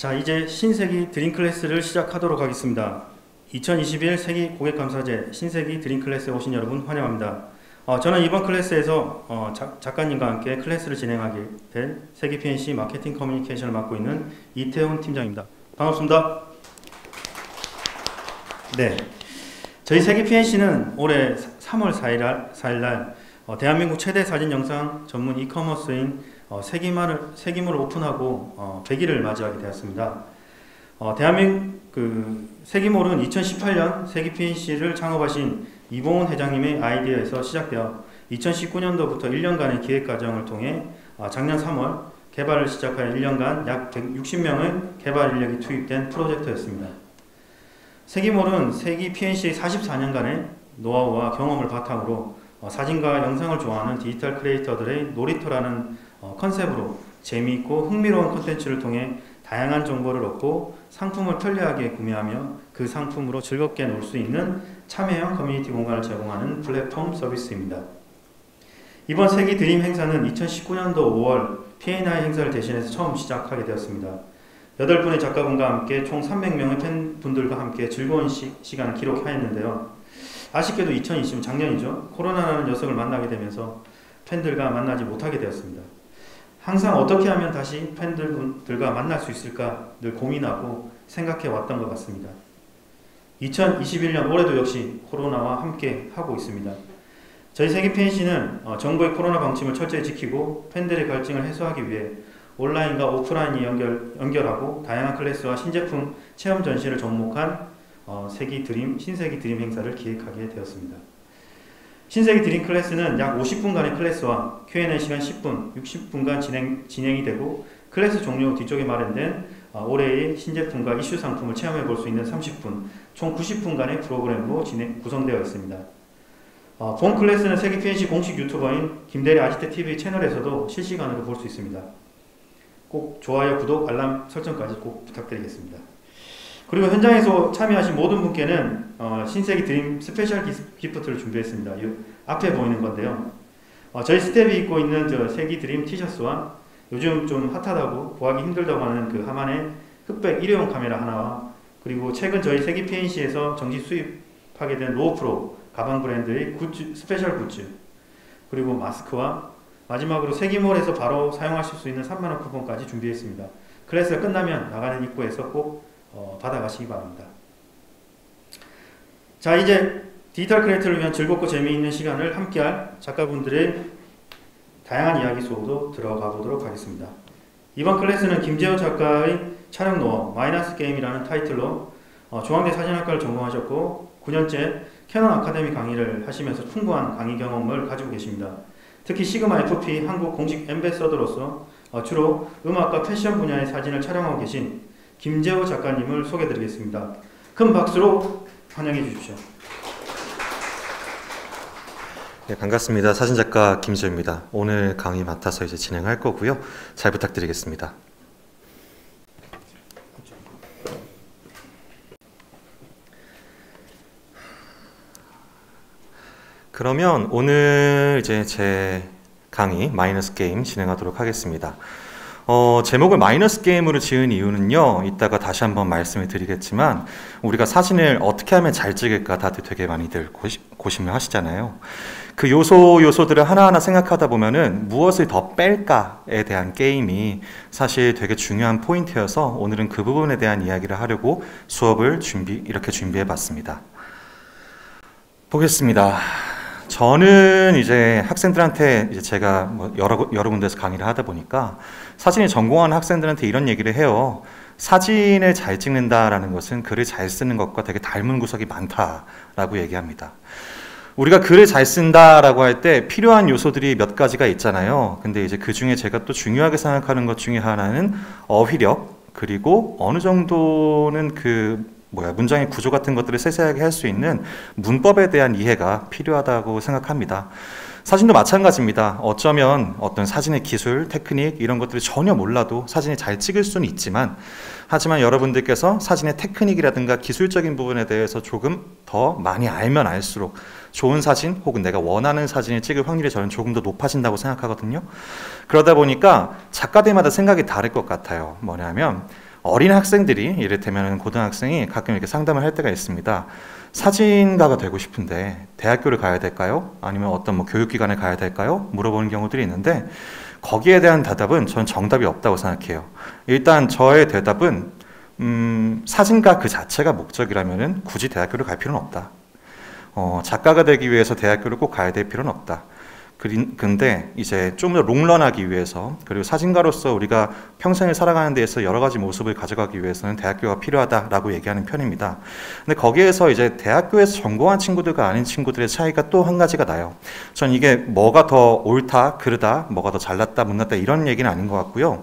자, 이제 신세기 드림 클래스를 시작하도록 하겠습니다. 2021 세기 고객감사제 신세기 드림 클래스에 오신 여러분 환영합니다. 저는 이번 클래스에서 작가님과 함께 클래스를 진행하게 된 세기 PNC 마케팅 커뮤니케이션을 맡고 있는 이태훈 팀장입니다. 반갑습니다. 네, 저희 세기 PNC는 올해 3월 4일날 대한민국 최대 사진 영상 전문 이커머스인 세기몰을 오픈하고 100일을 맞이하게 되었습니다. 대한민국 세기몰은 2018년 세기 PNC를 창업하신 이봉훈 회장님의 아이디어에서 시작되어 2019년도부터 1년간의 기획 과정을 통해 작년 3월 개발을 시작하여 1년간 약 160명의 개발 인력이 투입된 프로젝트였습니다. 세기몰은 세기 PNC의 44년간의 노하우와 경험을 바탕으로 사진과 영상을 좋아하는 디지털 크리에이터들의 놀이터라는 컨셉으로 재미있고 흥미로운 콘텐츠를 통해 다양한 정보를 얻고 상품을 편리하게 구매하며 그 상품으로 즐겁게 놀 수 있는 참여형 커뮤니티 공간을 제공하는 플랫폼 서비스입니다. 이번 세기 드림 행사는 2019년도 5월 P&I 행사를 대신해서 처음 시작하게 되었습니다. 8분의 작가분과 함께 총 300명의 팬분들과 함께 즐거운 시간을 기록하였는데요. 아쉽게도 2020년 작년이죠. 코로나라는 녀석을 만나게 되면서 팬들과 만나지 못하게 되었습니다. 항상 어떻게 하면 다시 팬들과 만날 수 있을까 늘 고민하고 생각해 왔던 것 같습니다. 2021년 올해도 역시 코로나와 함께 하고 있습니다. 저희 세기 PNC는 정부의 코로나 방침을 철저히 지키고 팬들의 갈증을 해소하기 위해 온라인과 오프라인이 연결하고 다양한 클래스와 신제품 체험 전시를 접목한 신세기 드림 행사를 기획하게 되었습니다. 신세기 드림 클래스는 약 50분간의 클래스와 Q&A 시간 10분, 60분간 진행이 되고 클래스 종료 뒤쪽에 마련된 올해의 신제품과 이슈 상품을 체험해 볼 수 있는 30분, 총 90분간의 프로그램으로 구성되어 있습니다. 본 클래스는 세기 PNC 공식 유튜버인 김대리 아지트TV 채널에서도 실시간으로 볼 수 있습니다. 꼭 좋아요, 구독, 알람 설정까지 꼭 부탁드리겠습니다. 그리고 현장에서 참여하신 모든 분께는 신세기 드림 스페셜 기프트를 준비했습니다. 이 앞에 보이는 건데요. 저희 스텝이 입고 있는 세기 드림 티셔츠와 요즘 좀 핫하다고 구하기 힘들다고 하는 그 하만의 흑백 일회용 카메라 하나와 그리고 최근 저희 세기 PNC에서 정식 수입하게 된 로우프로 가방 브랜드의 스페셜 굿즈 그리고 마스크와 마지막으로 세기몰에서 바로 사용하실 수 있는 3만원 쿠폰까지 준비했습니다. 클래스가 끝나면 나가는 입구에서 꼭 받아가시기 바랍니다. 자, 이제 디지털 크리에이터를 위한 즐겁고 재미있는 시간을 함께할 작가분들의 다양한 이야기 속으로 들어가 보도록 하겠습니다. 이번 클래스는 김재호 작가의 촬영 노하우 마이너스 게임이라는 타이틀로 중앙대 사진학과를 전공하셨고 9년째 캐논 아카데미 강의를 하시면서 풍부한 강의 경험을 가지고 계십니다. 특히 시그마 FP 한국 공식 앰베서더로서 주로 음악과 패션 분야의 사진을 촬영하고 계신 김재호 작가님을 소개해드리겠습니다. 큰 박수로 환영해 주십시오. 네, 반갑습니다. 사진작가 김재호입니다. 오늘 강의 맡아서 이제 진행할 거고요. 잘 부탁드리겠습니다. 그러면 오늘 이제 제 강의 마이너스 게임 진행하도록 하겠습니다. 제목을 마이너스 게임으로 지은 이유는요, 이따가 다시 한번 말씀을 드리겠지만 우리가 사진을 어떻게 하면 잘 찍을까 다들 되게 많이들 고심을 하시잖아요. 그 요소들을 하나하나 생각하다 보면은 무엇을 더 뺄까에 대한 게임이 사실 되게 중요한 포인트여서 오늘은 그 부분에 대한 이야기를 하려고 수업을 이렇게 준비해 봤습니다. 보겠습니다. 저는 이제 학생들한테 제가 여러 군데서 강의를 하다 보니까 사진을 전공하는 학생들한테 이런 얘기를 해요. 사진을 잘 찍는다라는 것은 글을 잘 쓰는 것과 되게 닮은 구석이 많다라고 얘기합니다. 우리가 글을 잘 쓴다라고 할 때 필요한 요소들이 몇 가지가 있잖아요. 근데 이제 그 중에 제가 또 중요하게 생각하는 것 중에 하나는 어휘력, 그리고 어느 정도는 문장의 구조 같은 것들을 세세하게 할 수 있는 문법에 대한 이해가 필요하다고 생각합니다. 사진도 마찬가지입니다. 어쩌면 어떤 사진의 기술, 테크닉 이런 것들을 전혀 몰라도 사진을 잘 찍을 수는 있지만 하지만 여러분들께서 사진의 테크닉이라든가 기술적인 부분에 대해서 조금 더 많이 알면 알수록 좋은 사진 혹은 내가 원하는 사진을 찍을 확률이 저는 조금 더 높아진다고 생각하거든요. 그러다 보니까 작가들마다 생각이 다를 것 같아요. 뭐냐면 어린 학생들이 이를테면 고등학생이 가끔 이렇게 상담을 할 때가 있습니다. 사진가가 되고 싶은데 대학교를 가야 될까요? 아니면 어떤 뭐 교육기관에 가야 될까요? 물어보는 경우들이 있는데 거기에 대한 대답은 저는 정답이 없다고 생각해요. 일단 저의 대답은 사진가 그 자체가 목적이라면은 굳이 대학교를 갈 필요는 없다. 작가가 되기 위해서 대학교를 꼭 가야 될 필요는 없다. 근데 이제 좀 더 롱런하기 위해서, 그리고 사진가로서 우리가 평생을 살아가는 데에서 여러 가지 모습을 가져가기 위해서는 대학교가 필요하다라고 얘기하는 편입니다. 근데 거기에서 이제 대학교에서 전공한 친구들과 아닌 친구들의 차이가 또 한 가지가 나요. 전 이게 뭐가 더 옳다, 그르다, 뭐가 더 잘났다, 못났다 이런 얘기는 아닌 것 같고요.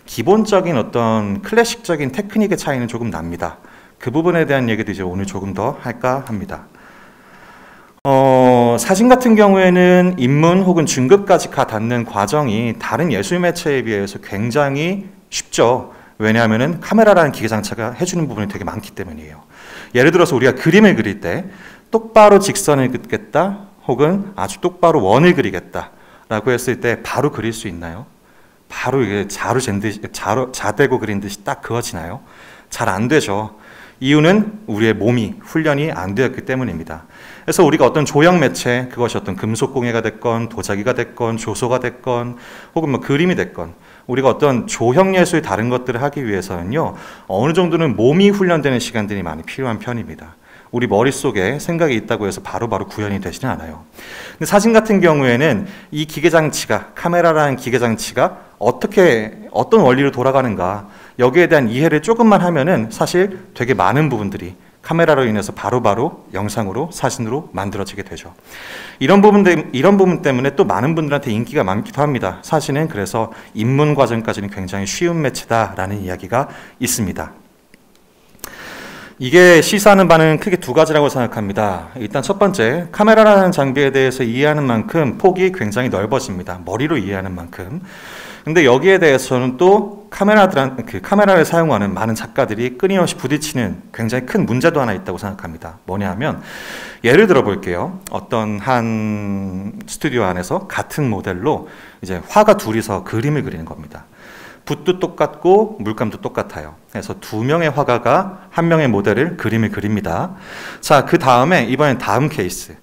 기본적인 어떤 클래식적인 테크닉의 차이는 조금 납니다. 그 부분에 대한 얘기도 이제 오늘 조금 더 할까 합니다. 사진 같은 경우에는 입문 혹은 중급까지 닿는 과정이 다른 예술 매체에 비해서 굉장히 쉽죠. 왜냐하면 카메라라는 기계 장치가 해주는 부분이 되게 많기 때문이에요. 예를 들어서 우리가 그림을 그릴 때 똑바로 직선을 긋겠다 혹은 아주 똑바로 원을 그리겠다 라고 했을 때 바로 그릴 수 있나요? 바로 이게 자대고 그린 듯이 딱 그어지나요? 잘 안 되죠. 이유는 우리의 몸이 훈련이 안 되었기 때문입니다. 그래서 우리가 어떤 조형 매체, 그것이 어떤 금속 공예가 됐건 도자기가 됐건 조소가 됐건 혹은 뭐 그림이 됐건 우리가 어떤 조형 예술 다른 것들을 하기 위해서는요, 어느 정도는 몸이 훈련되는 시간들이 많이 필요한 편입니다. 우리 머릿속에 생각이 있다고 해서 바로바로 구현이 되지는 않아요. 근데 사진 같은 경우에는 이 기계장치가, 카메라라는 기계장치가 어떤 원리로 돌아가는가, 여기에 대한 이해를 조금만 하면은 사실 되게 많은 부분들이 카메라로 인해서 바로바로 영상으로, 사진으로 만들어지게 되죠. 이런 부분 때문에 또 많은 분들한테 인기가 많기도 합니다. 사진은 그래서 입문 과정까지는 굉장히 쉬운 매체다라는 이야기가 있습니다. 이게 시사하는 바는 크게 두 가지라고 생각합니다. 일단 첫 번째, 카메라라는 장비에 대해서 이해하는 만큼 폭이 굉장히 넓어집니다. 머리로 이해하는 만큼. 근데 여기에 대해서는 또 카메라를 사용하는 많은 작가들이 끊임없이 부딪히는 굉장히 큰 문제도 하나 있다고 생각합니다. 뭐냐 하면, 예를 들어 볼게요. 어떤 한 스튜디오 안에서 같은 모델로 이제 화가 둘이서 그림을 그리는 겁니다. 붓도 똑같고 물감도 똑같아요. 그래서 두 명의 화가가 한 명의 모델을 그림을 그립니다. 자, 그 다음에 이번엔 다음 케이스.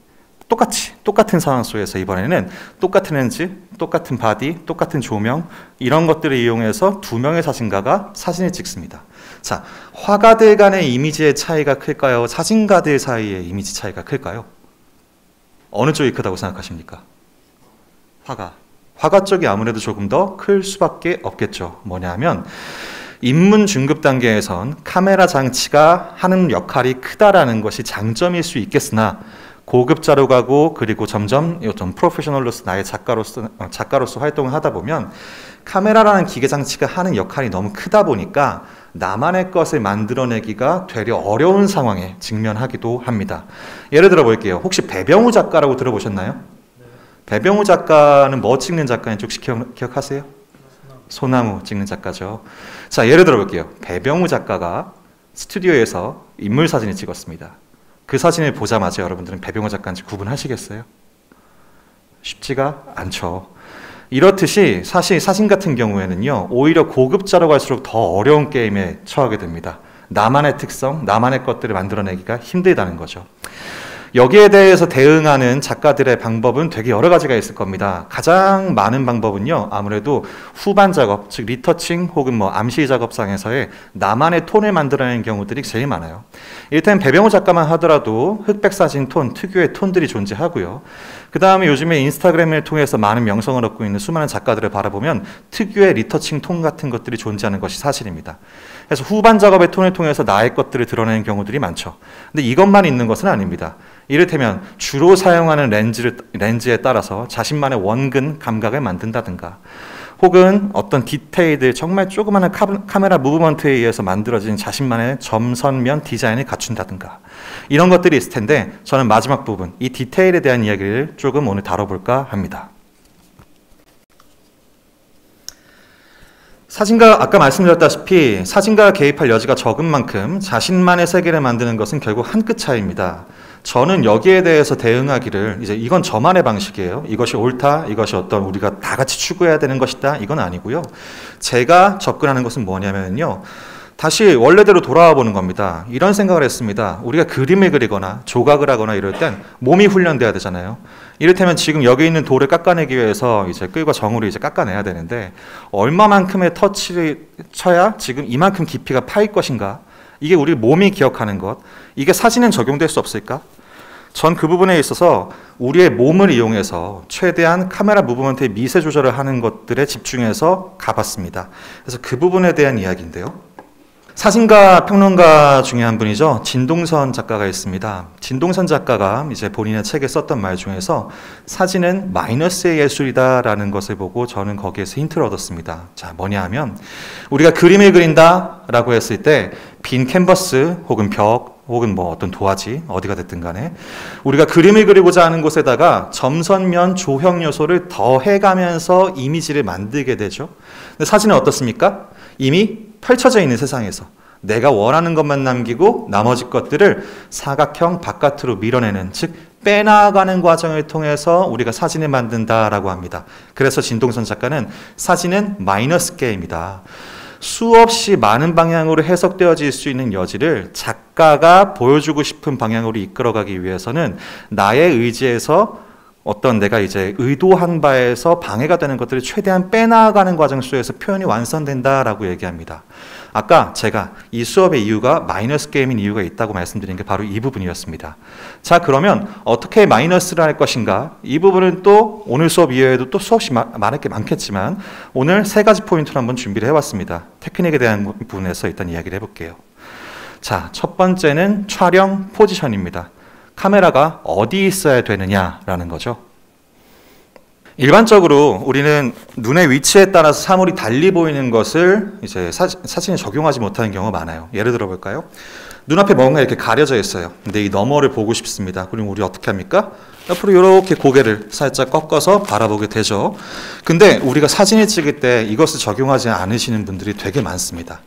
똑같은 상황 속에서 이번에는 똑같은 렌즈, 똑같은 바디, 똑같은 조명 이런 것들을 이용해서 두 명의 사진가가 사진을 찍습니다. 자, 화가들 간의 이미지의 차이가 클까요? 사진가들 사이의 이미지 차이가 클까요? 어느 쪽이 크다고 생각하십니까? 화가 쪽이 아무래도 조금 더 클 수밖에 없겠죠. 뭐냐 하면 입문 중급 단계에선 카메라 장치가 하는 역할이 크다라는 것이 장점일 수 있겠으나 고급자로 가고 그리고 점점 어떤 프로페셔널로서 나의 작가로서 활동을 하다 보면 카메라라는 기계 장치가 하는 역할이 너무 크다 보니까 나만의 것을 만들어내기가 되려 어려운 상황에 직면하기도 합니다. 예를 들어 볼게요. 혹시 배병우 작가라고 들어보셨나요? 네. 배병우 작가는 뭐 찍는 작가인지 혹시 기억하세요? 소나무 찍는 작가죠. 자, 예를 들어 볼게요. 배병우 작가가 스튜디오에서 인물 사진을 찍었습니다. 그 사진을 보자마자 여러분들은 배병호 작가인지 구분하시겠어요? 쉽지가 않죠. 이렇듯이 사실 사진 같은 경우에는요, 오히려 고급자로 갈수록 더 어려운 게임에 처하게 됩니다. 나만의 특성, 나만의 것들을 만들어내기가 힘들다는 거죠. 여기에 대해서 대응하는 작가들의 방법은 되게 여러 가지가 있을 겁니다. 가장 많은 방법은요, 아무래도 후반 작업, 즉 리터칭 혹은 뭐 암시 작업상에서의 나만의 톤을 만들어내는 경우들이 제일 많아요. 이를테면 배병호 작가만 하더라도 흑백 사진 톤, 특유의 톤들이 존재하고요. 그 다음에 요즘에 인스타그램을 통해서 많은 명성을 얻고 있는 수많은 작가들을 바라보면 특유의 리터칭 톤 같은 것들이 존재하는 것이 사실입니다. 그래서 후반 작업의 톤을 통해서 나의 것들을 드러내는 경우들이 많죠. 근데 이것만 있는 것은 아닙니다. 이를테면 주로 사용하는 렌즈에 따라서 자신만의 원근 감각을 만든다든가, 혹은 어떤 디테일들, 정말 조그마한 카메라 무브먼트에 의해서 만들어진 자신만의 점선면 디자인을 갖춘다든가, 이런 것들이 있을 텐데, 저는 마지막 부분, 이 디테일에 대한 이야기를 조금 오늘 다뤄볼까 합니다. 아까 말씀드렸다시피 사진가가 개입할 여지가 적은 만큼 자신만의 세계를 만드는 것은 결국 한 끗 차이입니다. 저는 여기에 대해서 대응하기를, 이제 이건 저만의 방식이에요. 이것이 옳다, 이것이 어떤 우리가 다 같이 추구해야 되는 것이다, 이건 아니고요. 제가 접근하는 것은 뭐냐면요, 다시 원래대로 돌아와 보는 겁니다. 이런 생각을 했습니다. 우리가 그림을 그리거나 조각을 하거나 이럴 땐 몸이 훈련돼야 되잖아요. 이를테면 지금 여기 있는 돌을 깎아내기 위해서 이제 끌과 정으로 이제 깎아내야 되는데 얼마만큼의 터치를 쳐야 지금 이만큼 깊이가 파일 것인가? 이게 우리 몸이 기억하는 것. 이게 사진엔 적용될 수 없을까? 전 그 부분에 있어서 우리의 몸을 이용해서 최대한 카메라 무브먼트의 미세 조절을 하는 것들에 집중해서 가봤습니다. 그래서 그 부분에 대한 이야기인데요. 사진가 평론가 중에 한 분이죠. 진동선 작가가 있습니다. 진동선 작가가 이제 본인의 책에 썼던 말 중에서 사진은 마이너스의 예술이다라는 것을 보고 저는 거기에서 힌트를 얻었습니다. 자, 뭐냐 하면 우리가 그림을 그린다라고 했을 때 빈 캔버스 혹은 벽 혹은 뭐 어떤 도화지 어디가 됐든 간에 우리가 그림을 그리고자 하는 곳에다가 점선면 조형 요소를 더해가면서 이미지를 만들게 되죠. 근데 사진은 어떻습니까? 이미 펼쳐져 있는 세상에서 내가 원하는 것만 남기고 나머지 것들을 사각형 바깥으로 밀어내는, 즉 빼나가는 과정을 통해서 우리가 사진을 만든다라고 합니다. 그래서 진동선 작가는 사진은 마이너스 게임이다. 수없이 많은 방향으로 해석되어질 수 있는 여지를 작가가 보여주고 싶은 방향으로 이끌어가기 위해서는 나의 의지에서 어떤 내가 이제 의도한 바에서 방해가 되는 것들을 최대한 빼나가는 과정 속에서 표현이 완성된다라고 얘기합니다. 아까 제가 이 수업의 이유가 마이너스 게임인 이유가 있다고 말씀드린 게 바로 이 부분이었습니다. 자, 그러면 어떻게 마이너스를 할 것인가? 이 부분은 또 오늘 수업 이외에도 또 수없이 말할 게 많겠지만 오늘 세 가지 포인트를 한번 준비를 해왔습니다. 테크닉에 대한 부분에서 일단 이야기를 해볼게요. 자, 첫 번째는 촬영 포지션입니다. 카메라가 어디 있어야 되느냐라는 거죠. 일반적으로 우리는 눈의 위치에 따라서 사물이 달리 보이는 것을 이제 사진에 적용하지 못하는 경우가 많아요. 예를 들어 볼까요? 눈앞에 뭔가 이렇게 가려져 있어요. 근데 이 너머를 보고 싶습니다. 그럼 우리 어떻게 합니까? 옆으로 이렇게 고개를 살짝 꺾어서 바라보게 되죠. 근데 우리가 사진을 찍을 때 이것을 적용하지 않으시는 분들이 되게 많습니다.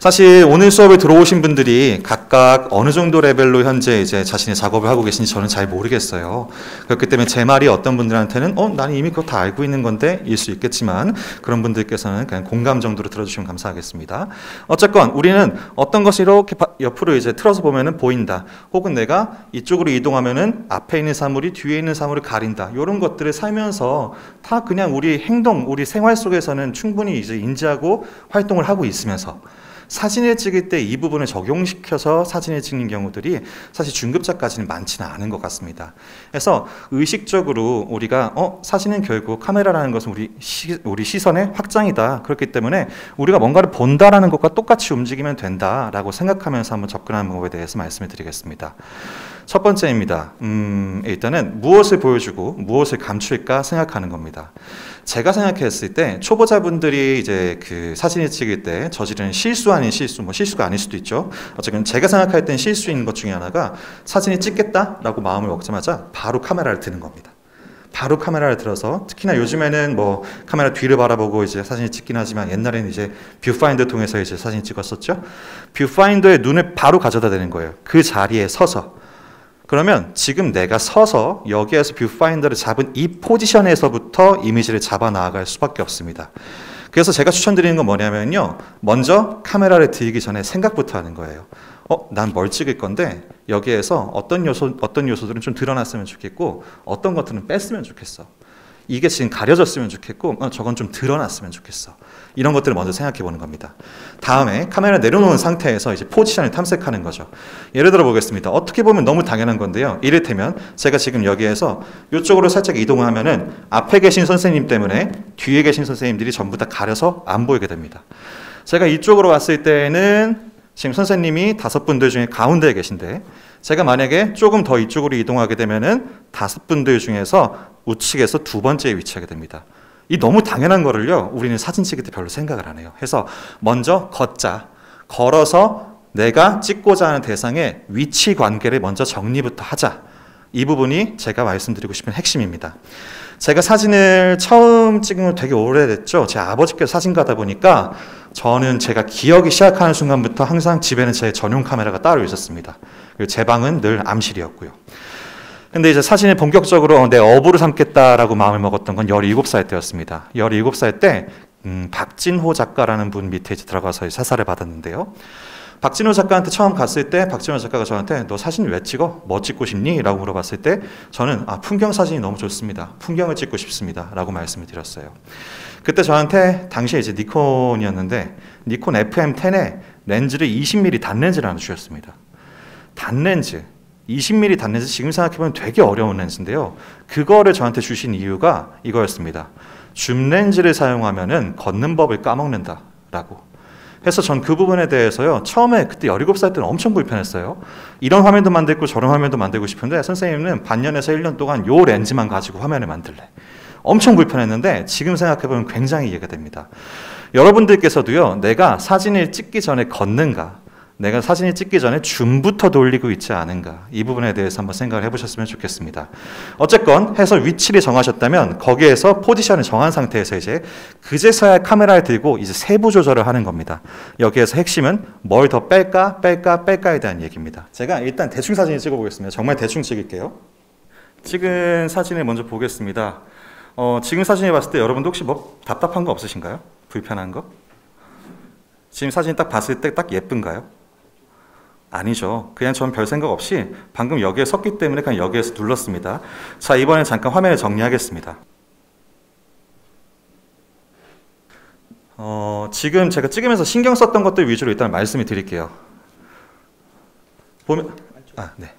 사실 오늘 수업에 들어오신 분들이 각각 어느 정도 레벨로 현재 이제 자신의 작업을 하고 계신지 저는 잘 모르겠어요. 그렇기 때문에 제 말이 어떤 분들한테는 나는 이미 그거 다 알고 있는 건데 일 수 있겠지만 그런 분들께서는 그냥 공감 정도로 들어주시면 감사하겠습니다. 어쨌건 우리는 어떤 것이 이렇게 옆으로 이제 틀어서 보면은 보인다. 혹은 내가 이쪽으로 이동하면은 앞에 있는 사물이 뒤에 있는 사물을 가린다. 이런 것들을 살면서 다 그냥 우리 행동, 우리 생활 속에서는 충분히 이제 인지하고 활동을 하고 있으면서 사진을 찍을 때 이 부분을 적용시켜서 사진을 찍는 경우들이 사실 중급자까지는 많지는 않은 것 같습니다. 그래서 의식적으로 우리가 사진은 결국 카메라라는 것은 우리 시선의 확장이다. 그렇기 때문에 우리가 뭔가를 본다라는 것과 똑같이 움직이면 된다라고 생각하면서 한번 접근하는 방법에 대해서 말씀을 드리겠습니다. 첫 번째입니다. 일단은 무엇을 보여주고 무엇을 감출까 생각하는 겁니다. 제가 생각했을 때 초보자분들이 이제 그 사진을 찍을 때 저지르는 실수 아닌 실수, 뭐 실수가 아닐 수도 있죠. 어쨌든 제가 생각할 땐 실수인 것 중에 하나가 사진을 찍겠다라고 마음을 먹자마자 바로 카메라를 드는 겁니다. 바로 카메라를 들어서 특히나 요즘에는 뭐 카메라 뒤를 바라보고 이제 사진을 찍긴 하지만 옛날에는 이제 뷰파인더 통해서 이제 사진 찍었었죠. 뷰파인더에 눈을 바로 가져다 대는 거예요. 그 자리에 서서. 그러면 지금 내가 서서 여기에서 뷰파인더를 잡은 이 포지션에서부터 이미지를 잡아 나아갈 수밖에 없습니다. 그래서 제가 추천드리는 건 뭐냐면요. 먼저 카메라를 들기 전에 생각부터 하는 거예요. 난 뭘 찍을 건데 여기에서 어떤 요소들은 좀 드러났으면 좋겠고 어떤 것들은 뺐으면 좋겠어. 이게 지금 가려졌으면 좋겠고 저건 좀 드러났으면 좋겠어. 이런 것들을 먼저 생각해 보는 겁니다. 다음에 카메라 내려놓은 상태에서 이제 포지션을 탐색하는 거죠. 예를 들어 보겠습니다. 어떻게 보면 너무 당연한 건데요. 이를테면 제가 지금 여기에서 이쪽으로 살짝 이동하면은 앞에 계신 선생님 때문에 뒤에 계신 선생님들이 전부 다 가려서 안 보이게 됩니다. 제가 이쪽으로 왔을 때는 지금 선생님이 5분들 중에 가운데에 계신데 제가 만약에 조금 더 이쪽으로 이동하게 되면은 5분들 중에서 우측에서 2번째에 위치하게 됩니다. 이 너무 당연한 거를요, 우리는 사진 찍을 때 별로 생각을 안 해요. 해서 먼저 걸어서 내가 찍고자 하는 대상의 위치 관계를 먼저 정리부터 하자. 이 부분이 제가 말씀드리고 싶은 핵심입니다. 제가 사진을 처음 찍은 건 되게 오래됐죠. 제 아버지께서 사진가다 보니까 저는 제가 기억이 시작하는 순간부터 항상 집에는 제 전용 카메라가 따로 있었습니다. 그리고 제 방은 늘 암실이었고요. 근데 이제 사진을 본격적으로 내 업으로 삼겠다라고 마음을 먹었던 건 17살 때였습니다. 17살 때 박진호 작가라는 분 밑에 이제 들어가서 사사를 받았는데요. 박진호 작가한테 처음 갔을 때 박진호 작가가 저한테 너 사진 왜 찍어? 뭐 찍고 싶니? 라고 물어봤을 때 저는 풍경 사진이 너무 좋습니다. 풍경을 찍고 싶습니다. 라고 말씀을 드렸어요. 그때 저한테 당시에 이제 니콘이었는데 니콘 FM10에 렌즈를 20mm 단렌즈를 하나 주셨습니다. 단렌즈 20mm 단렌즈 지금 생각해보면 되게 어려운 렌즈인데요. 그거를 저한테 주신 이유가 이거였습니다. 줌렌즈를 사용하면은 걷는 법을 까먹는다 라고 해서 전 그 부분에 대해서요, 처음에 그때 17살 때는 엄청 불편했어요. 이런 화면도 만들고 저런 화면도 만들고 싶은데 선생님은 반년에서 1년 동안 요 렌즈만 가지고 화면을 만들래. 엄청 불편했는데 지금 생각해보면 굉장히 이해가 됩니다. 여러분들께서도요, 내가 사진을 찍기 전에 걷는가, 내가 사진을 찍기 전에 줌부터 돌리고 있지 않은가, 이 부분에 대해서 한번 생각을 해보셨으면 좋겠습니다. 어쨌건 해서 위치를 정하셨다면 거기에서 포지션을 정한 상태에서 이제 그제서야 카메라를 들고 이제 세부 조절을 하는 겁니다. 여기에서 핵심은 뭘 더 뺄까에 대한 얘기입니다. 제가 일단 대충 사진을 찍어보겠습니다. 정말 대충 찍을게요. 찍은 사진을 먼저 보겠습니다. 지금 사진을 봤을 때 여러분도 혹시 뭐 답답한 거 없으신가요? 불편한 거? 지금 사진 딱 봤을 때 딱 예쁜가요? 아니죠. 그냥 전 별 생각 없이 방금 여기에 섰기 때문에 그냥 여기에서 눌렀습니다. 자, 이번에 잠깐 화면을 정리하겠습니다. 지금 제가 찍으면서 신경 썼던 것들 위주로 일단 말씀을 드릴게요. 보면, 네.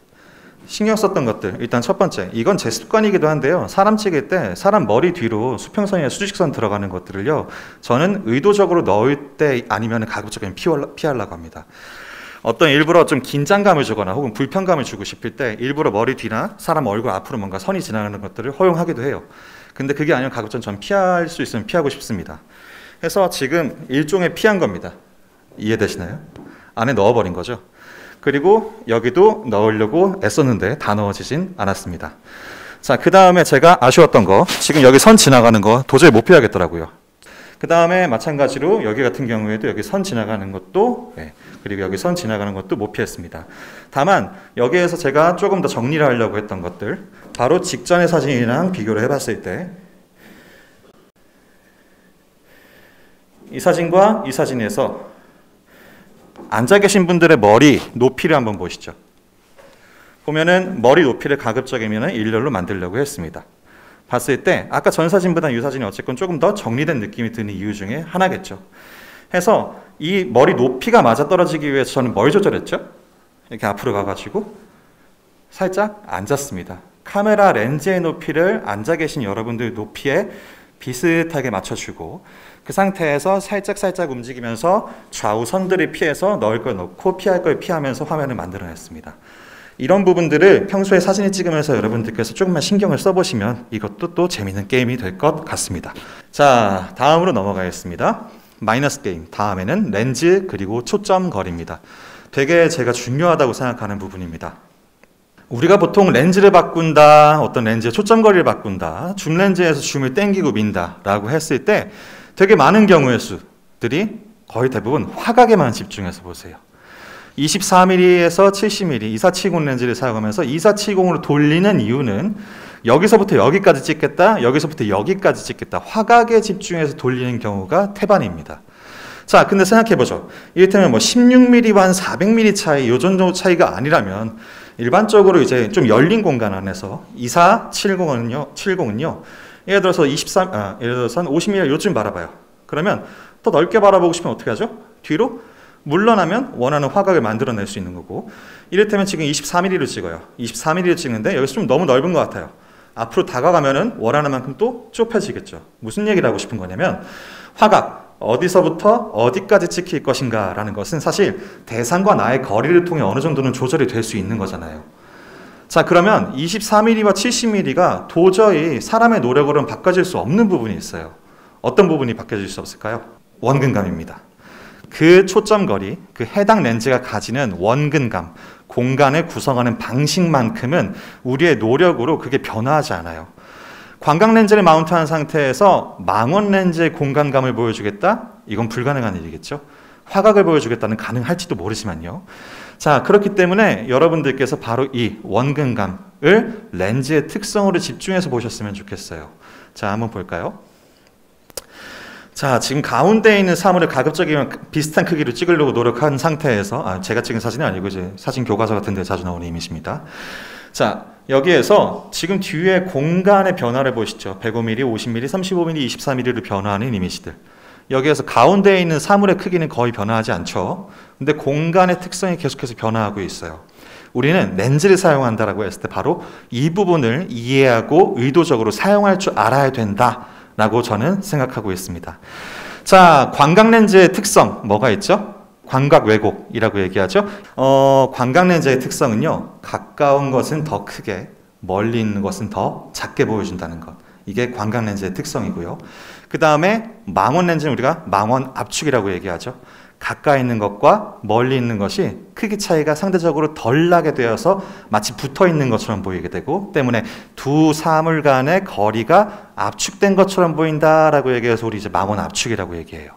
신경 썼던 것들, 일단 첫 번째, 이건 제 습관이기도 한데요. 사람 찍을 때 사람 머리 뒤로 수평선이나 수직선 들어가는 것들을요, 저는 의도적으로 넣을 때 아니면 가급적이면 피하려고 합니다. 어떤 일부러 좀 긴장감을 주거나 혹은 불편감을 주고 싶을 때 일부러 머리 뒤나 사람 얼굴 앞으로 뭔가 선이 지나가는 것들을 허용하기도 해요. 근데 그게 아니면 가급적 전 피할 수 있으면 피하고 싶습니다. 그래서 지금 일종의 피한 겁니다. 이해되시나요? 안에 넣어버린 거죠. 그리고 여기도 넣으려고 애썼는데 다 넣어지진 않았습니다. 자, 그 다음에 제가 아쉬웠던 거, 지금 여기 선 지나가는 거 도저히 못 피하겠더라고요. 그 다음에 마찬가지로 여기 같은 경우에도 여기 선 지나가는 것도, 그리고 여기 선 지나가는 것도 못 피했습니다. 다만 여기에서 제가 조금 더 정리를 하려고 했던 것들, 바로 직전의 사진이랑 비교를 해봤을 때 이 사진과 이 사진에서 앉아 계신 분들의 머리 높이를 한번 보시죠. 보면은 머리 높이를 가급적이면 일렬로 만들려고 했습니다. 봤을 때 아까 전 사진보다 이 사진이 어쨌건 조금 더 정리된 느낌이 드는 이유 중에 하나겠죠. 해서 이 머리 높이가 맞아떨어지기 위해서 저는 뭘 조절했죠? 이렇게 앞으로 가가지고 살짝 앉았습니다. 카메라 렌즈의 높이를 앉아 계신 여러분들 높이에 비슷하게 맞춰주고 그 상태에서 살짝 움직이면서 좌우 선들을 피해서 넣을 걸 넣고 피할 걸 피하면서 화면을 만들어냈습니다. 이런 부분들을 평소에 사진을 찍으면서 여러분들께서 조금만 신경을 써보시면 이것도 또 재미있는 게임이 될 것 같습니다. 자, 다음으로 넘어가겠습니다. 마이너스 게임. 다음에는 렌즈 그리고 초점 거리입니다. 되게 제가 중요하다고 생각하는 부분입니다. 우리가 보통 렌즈를 바꾼다, 어떤 렌즈의 초점 거리를 바꾼다, 줌 렌즈에서 줌을 땡기고 민다 라고 했을 때 되게 많은 경우의 수들이 거의 대부분 화각에만 집중해서 보세요. 24mm에서 70mm 2470 렌즈를 사용하면서 2470으로 돌리는 이유는 여기서부터 여기까지 찍겠다, 여기서부터 여기까지 찍겠다, 화각에 집중해서 돌리는 경우가 태반입니다. 자, 근데 생각해보죠. 이를테면 뭐 16mm와 한 400mm 차이, 요 정도 차이가 아니라면 일반적으로 이제 좀 열린 공간 안에서 2470은요, 예를 들어서 예를 들어서 한 50mm 요쯤 바라봐요. 그러면 더 넓게 바라보고 싶으면 어떻게 하죠? 뒤로 물러나면 원하는 화각을 만들어낼 수 있는 거고, 이를테면 지금 24mm로 찍어요. 24mm로 찍는데 여기서 좀 너무 넓은 것 같아요. 앞으로 다가가면은 원하는 만큼 또 좁혀지겠죠. 무슨 얘기를 하고 싶은 거냐면 화각, 어디서부터 어디까지 찍힐 것인가 라는 것은 사실 대상과 나의 거리를 통해 어느 정도는 조절이 될 수 있는 거잖아요. 자, 그러면 24mm와 70mm가 도저히 사람의 노력으로는 바꿔질 수 없는 부분이 있어요. 어떤 부분이 바꿔질 수 없을까요? 원근감입니다. 그 초점거리, 그 해당 렌즈가 가지는 원근감, 공간을 구성하는 방식만큼은 우리의 노력으로 그게 변화하지 않아요. 광각 렌즈를 마운트한 상태에서 망원 렌즈의 공간감을 보여주겠다? 이건 불가능한 일이겠죠. 화각을 보여주겠다는 가능할지도 모르지만요. 자, 그렇기 때문에 여러분들께서 바로 이 원근감을 렌즈의 특성으로 집중해서 보셨으면 좋겠어요. 자, 한번 볼까요? 자, 지금 가운데 있는 사물을 가급적이면 비슷한 크기로 찍으려고 노력한 상태에서, 제가 찍은 사진이 아니고 이제 사진 교과서 같은 데 자주 나오는 이미지입니다. 자, 여기에서 지금 뒤에 공간의 변화를 보시죠. 105mm, 50mm, 35mm, 24mm로 변화하는 이미지들. 여기에서 가운데에 있는 사물의 크기는 거의 변화하지 않죠. 근데 공간의 특성이 계속해서 변화하고 있어요. 우리는 렌즈를 사용한다라고 했을 때 바로 이 부분을 이해하고 의도적으로 사용할 줄 알아야 된다라고 저는 생각하고 있습니다. 자, 광각 렌즈의 특성 뭐가 있죠? 광각 왜곡이라고 얘기하죠. 광각 렌즈의 특성은요, 가까운 것은 더 크게, 멀리 있는 것은 더 작게 보여준다는 것. 이게 광각 렌즈의 특성이고요. 그 다음에 망원 렌즈는 우리가 망원 압축이라고 얘기하죠. 가까이 있는 것과 멀리 있는 것이 크기 차이가 상대적으로 덜 나게 되어서 마치 붙어 있는 것처럼 보이게 되고, 때문에 두 사물 간의 거리가 압축된 것처럼 보인다라고 얘기해서 우리 이제 망원 압축이라고 얘기해요.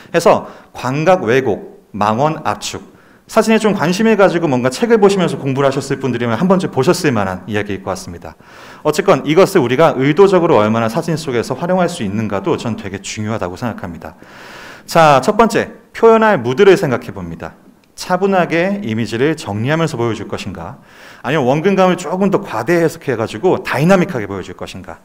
그래서 광각 왜곡, 망원 압축. 사진에 좀 관심을 가지고 뭔가 책을 보시면서 공부를 하셨을 분들이면 한 번쯤 보셨을 만한 이야기일 것 같습니다. 어쨌건 이것을 우리가 의도적으로 얼마나 사진 속에서 활용할 수 있는가도 전 되게 중요하다고 생각합니다. 자, 첫 번째, 표현할 무드를 생각해 봅니다. 차분하게 이미지를 정리하면서 보여줄 것인가, 아니면 원근감을 조금 더 과대 해석해가지고 다이나믹하게 보여줄 것인가,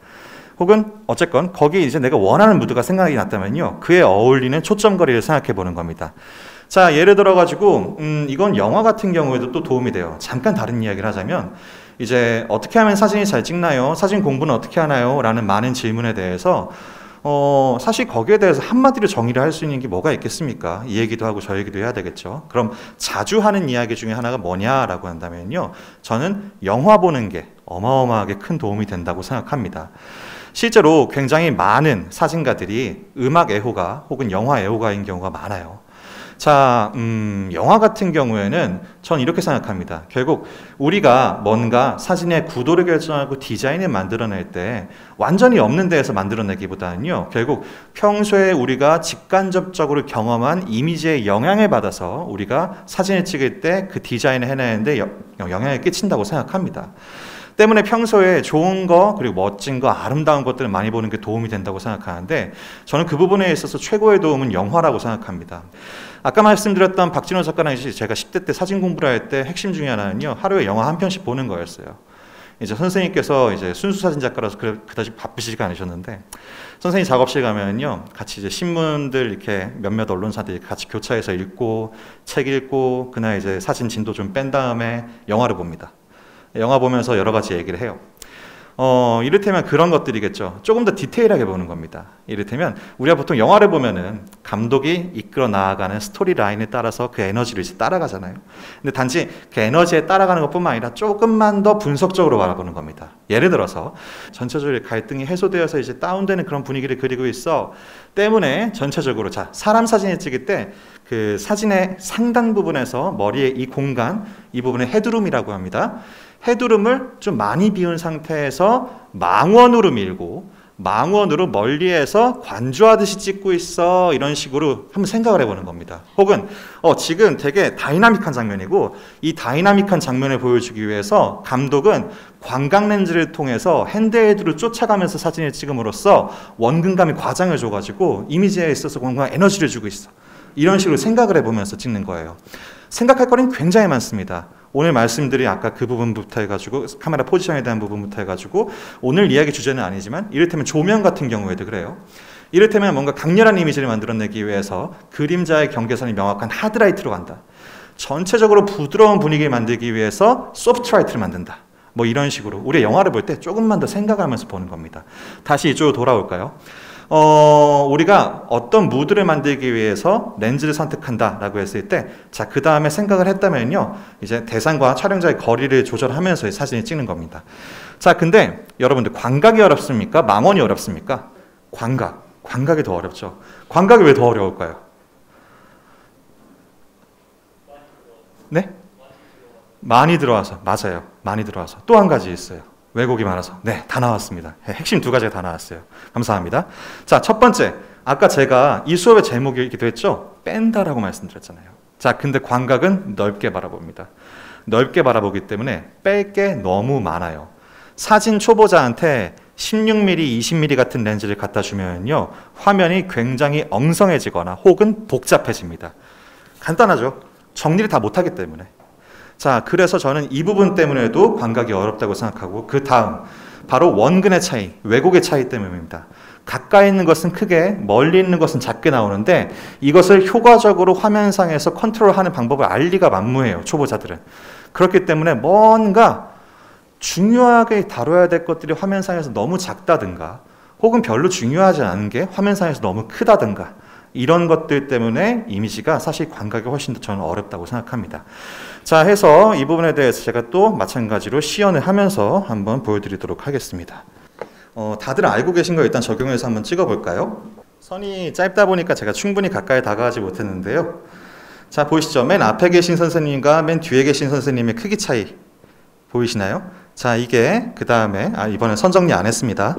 혹은 어쨌건 거기에 이제 내가 원하는 무드가 생각이 났다면요, 그에 어울리는 초점거리를 생각해 보는 겁니다. 자, 예를 들어가지고 이건 영화 같은 경우에도 또 도움이 돼요. 잠깐 다른 이야기를 하자면, 이제 어떻게 하면 사진이 잘 찍나요? 사진 공부는 어떻게 하나요? 라는 많은 질문에 대해서 사실 거기에 대해서 한마디로 정의를 할 수 있는 게 뭐가 있겠습니까? 이 얘기도 하고 저 얘기도 해야 되겠죠. 그럼 자주 하는 이야기 중에 하나가 뭐냐라고 한다면요, 저는 영화 보는 게 어마어마하게 큰 도움이 된다고 생각합니다. 실제로 굉장히 많은 사진가들이 음악 애호가 혹은 영화 애호가인 경우가 많아요. 자, 영화 같은 경우에는 전 이렇게 생각합니다. 결국 우리가 뭔가 사진의 구도를 결정하고 디자인을 만들어낼 때 완전히 없는 데에서 만들어내기보다는요, 결국 평소에 우리가 직간접적으로 경험한 이미지의 영향을 받아서 우리가 사진을 찍을 때 그 디자인을 해내는데 영향을 끼친다고 생각합니다. 때문에 평소에 좋은 거, 그리고 멋진 거, 아름다운 것들을 많이 보는 게 도움이 된다고 생각하는데, 저는 그 부분에 있어서 최고의 도움은 영화라고 생각합니다. 아까 말씀드렸던 박진호 작가랑 제가 10대 때 사진 공부를 할 때 핵심 중에 하나는요, 하루에 영화 한 편씩 보는 거였어요. 이제 선생님께서 이제 순수 사진 작가라서 그다지 바쁘시지가 않으셨는데, 선생님 작업실 가면요, 같이 이제 신문들 이렇게 몇몇 언론사들이 같이 교차해서 읽고, 책 읽고, 그날 이제 사진 진도 좀 뺀 다음에 영화를 봅니다. 영화 보면서 여러 가지 얘기를 해요. 이를테면 그런 것들이겠죠. 조금 더 디테일하게 보는 겁니다. 이를테면 우리가 보통 영화를 보면은 감독이 이끌어 나아가는 스토리 라인에 따라서 그 에너지를 이제 따라가잖아요. 근데 단지 그 에너지에 따라가는 것뿐만 아니라 조금만 더 분석적으로 바라보는 겁니다. 예를 들어서 전체적으로 갈등이 해소되어서 이제 다운되는 그런 분위기를 그리고 있어. 때문에 전체적으로, 자, 사람 사진을 찍을 때 그 사진의 상당 부분에서 머리의 이 공간, 이 부분을 헤드룸이라고 합니다. 헤드룸을 좀 많이 비운 상태에서 망원으로 밀고, 망원으로 멀리에서 관조하듯이 찍고 있어, 이런 식으로 한번 생각을 해보는 겁니다. 혹은 지금 되게 다이나믹한 장면이고, 이 다이나믹한 장면을 보여주기 위해서 감독은 광각 렌즈를 통해서 핸드헤드로 쫓아가면서 사진을 찍음으로써 원근감이 과장을 줘가지고 이미지에 있어서 뭔가 에너지를 주고 있어, 이런 식으로 생각을 해보면서 찍는 거예요. 생각할 거리는 굉장히 많습니다. 오늘 말씀드린 아까 그 부분부터 해가지고, 카메라 포지션에 대한 부분부터 해가지고, 오늘 이야기 주제는 아니지만 이를테면 조명 같은 경우에도 그래요. 이를테면 뭔가 강렬한 이미지를 만들어내기 위해서 그림자의 경계선이 명확한 하드라이트로 간다. 전체적으로 부드러운 분위기를 만들기 위해서 소프트라이트를 만든다. 뭐 이런 식으로 우리 영화를 볼 때 조금만 더 생각하면서 보는 겁니다. 다시 이쪽으로 돌아올까요? 우리가 어떤 무드를 만들기 위해서 렌즈를 선택한다라고 했을 때, 자, 그 다음에 생각을 했다면요, 이제 대상과 촬영자의 거리를 조절하면서 사진을 찍는 겁니다. 자, 근데 여러분들 광각이 어렵습니까? 망원이 어렵습니까? 광각이 더 어렵죠. 광각이 왜 더 어려울까요? 네? 많이 들어와서. 맞아요. 많이 들어와서. 또 한 가지 있어요. 왜곡이 많아서. 네, 다 나왔습니다. 핵심 두 가지가 다 나왔어요. 감사합니다. 자, 첫 번째, 아까 제가 이 수업의 제목이기도 했죠. 뺀다라고 말씀드렸잖아요. 자, 근데 광각은 넓게 바라봅니다. 넓게 바라보기 때문에 뺄 게 너무 많아요. 사진 초보자한테 16mm, 20mm 같은 렌즈를 갖다 주면요, 화면이 굉장히 엉성해지거나 혹은 복잡해집니다. 간단하죠. 정리를 다 못하기 때문에. 자, 그래서 저는 이 부분 때문에도 광각이 어렵다고 생각하고, 그 다음 바로 원근의 차이, 왜곡의 차이 때문입니다. 가까이 있는 것은 크게, 멀리 있는 것은 작게 나오는데 이것을 효과적으로 화면상에서 컨트롤하는 방법을 알 리가 만무해요, 초보자들은. 그렇기 때문에 뭔가 중요하게 다뤄야 될 것들이 화면상에서 너무 작다든가 혹은 별로 중요하지 않은 게 화면상에서 너무 크다든가 이런 것들 때문에 이미지가 사실 광각이 훨씬 더 저는 어렵다고 생각합니다. 자, 해서 이 부분에 대해서 제가 또 마찬가지로 시연을 하면서 한번 보여드리도록 하겠습니다. 다들 알고 계신 거 일단 적용해서 한번 찍어볼까요? 선이 짧다 보니까 제가 충분히 가까이 다가가지 못했는데요. 자, 보이시죠? 맨 앞에 계신 선생님과 맨 뒤에 계신 선생님의 크기 차이 보이시나요? 자, 이게 그 다음에 이번엔 선 정리 안 했습니다.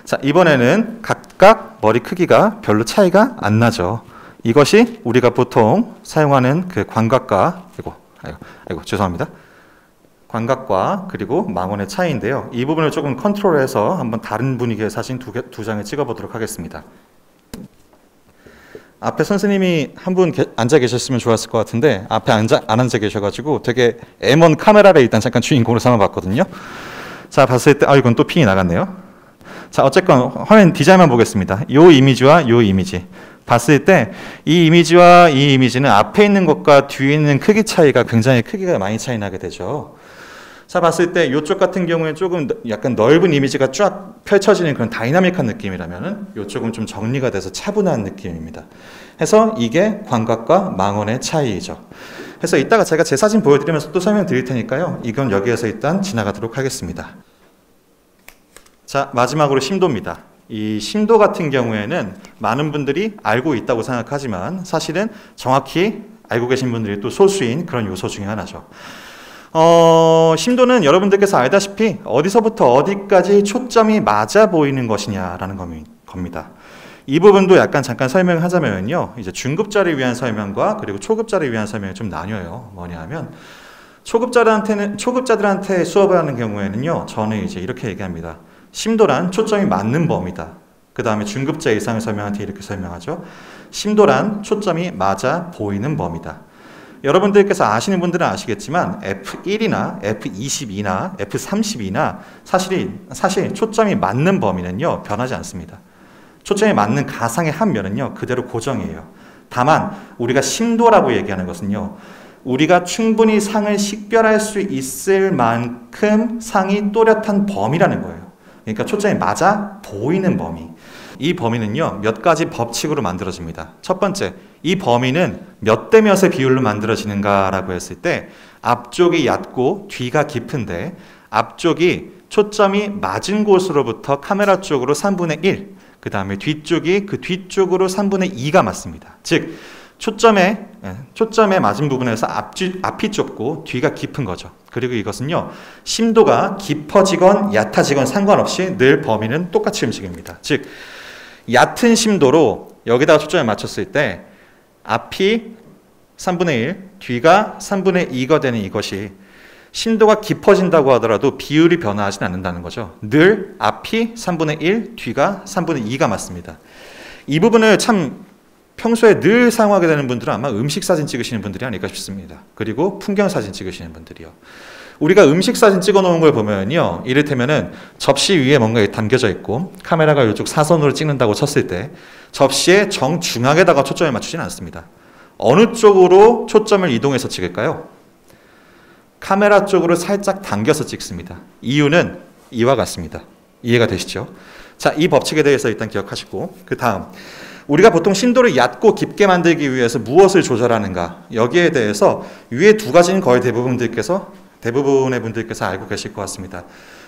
자, 이번에는 각각 머리 크기가 별로 차이가 안 나죠. 이것이 우리가 보통 사용하는 그 광각과 죄송합니다. 광각과 그리고 망원의 차이인데요. 이 부분을 조금 컨트롤해서 한번 다른 분위기의 사진 두 장을 찍어보도록 하겠습니다. 앞에 선생님이 한 분 앉아 계셨으면 좋았을 것 같은데 앞에 안 앉아 계셔가지고 되게 M1 카메라를 일단 잠깐 주인공으로 삼아봤거든요. 자, 봤을 때 이건 또 핀이 나갔네요. 자, 어쨌건 화면 디자인만 보겠습니다. 요 이미지와 요 이미지 봤을 때 이 이미지와 이 이미지는 앞에 있는 것과 뒤에 있는 크기 차이가 굉장히 크기가 많이 차이 나게 되죠. 자, 봤을 때 이쪽 같은 경우에 조금 약간 넓은 이미지가 쫙 펼쳐지는 그런 다이나믹한 느낌이라면은 이쪽은 좀 정리가 돼서 차분한 느낌입니다. 해서 이게 광각과 망원의 차이이죠. 그래서 이따가 제가 제 사진 보여드리면서 또 설명드릴 테니까요. 이건 여기에서 일단 지나가도록 하겠습니다. 자, 마지막으로 심도입니다. 이 심도 같은 경우에는 많은 분들이 알고 있다고 생각하지만 사실은 정확히 알고 계신 분들이 또 소수인 그런 요소 중에 하나죠. 심도는 여러분들께서 알다시피 어디서부터 어디까지 초점이 맞아 보이는 것이냐라는 겁니다. 이 부분도 약간 잠깐 설명하자면요. 이제 중급자를 위한 설명과 그리고 초급자를 위한 설명이 좀 나뉘어요. 뭐냐 하면 초급자들한테 수업을 하는 경우에는요. 저는 이제 이렇게 얘기합니다. 심도란 초점이 맞는 범위다. 그 다음에 중급자 이상을 설명할 때 이렇게 설명하죠. 심도란 초점이 맞아 보이는 범위다. 여러분들께서 아시는 분들은 아시겠지만 F1이나 F22나 F32나 사실 초점이 맞는 범위는요 변하지 않습니다. 초점이 맞는 가상의 한 면은요 그대로 고정이에요. 다만 우리가 심도라고 얘기하는 것은요 우리가 충분히 상을 식별할 수 있을 만큼 상이 또렷한 범위라는 거예요. 그러니까 초점이 맞아 보이는 범위. 이 범위는요 몇 가지 법칙으로 만들어집니다. 첫 번째, 이 범위는 몇 대 몇의 비율로 만들어지는가라고 했을 때 앞쪽이 얕고 뒤가 깊은데 앞쪽이 초점이 맞은 곳으로부터 카메라 쪽으로 3분의 1, 그 다음에 뒤쪽이 그 뒤쪽으로 3분의 2가 맞습니다. 즉 초점에 맞은 부분에서 앞이 좁고 뒤가 깊은 거죠. 그리고 이것은요 심도가 깊어지건 얕아지건 상관없이 늘 범위는 똑같이 움직입니다. 즉 얕은 심도로 여기다가 초점을 맞췄을 때 앞이 3분의 1, 뒤가 3분의 2가 되는 이것이 심도가 깊어진다고 하더라도 비율이 변화하지 않는다는 거죠. 늘 앞이 3분의 1, 뒤가 3분의 2가 맞습니다. 이 부분을 참 평소에 늘 사용하게 되는 분들은 아마 음식 사진 찍으시는 분들이 아닐까 싶습니다. 그리고 풍경 사진 찍으시는 분들이요. 우리가 음식 사진 찍어 놓은 걸 보면요. 이를테면은 접시 위에 뭔가 담겨져 있고 카메라가 이쪽 사선으로 찍는다고 쳤을 때 접시의 정중앙에다가 초점을 맞추지는 않습니다. 어느 쪽으로 초점을 이동해서 찍을까요? 카메라 쪽으로 살짝 당겨서 찍습니다. 이유는 이와 같습니다. 이해가 되시죠? 자, 이 법칙에 대해서 일단 기억하시고 그 다음 우리가 보통 심도를 얕고 깊게 만들기 위해서 무엇을 조절하는가 여기에 대해서 위에 두 가지는 거의 대부분의 분들께서 알고 계실 것 같습니다.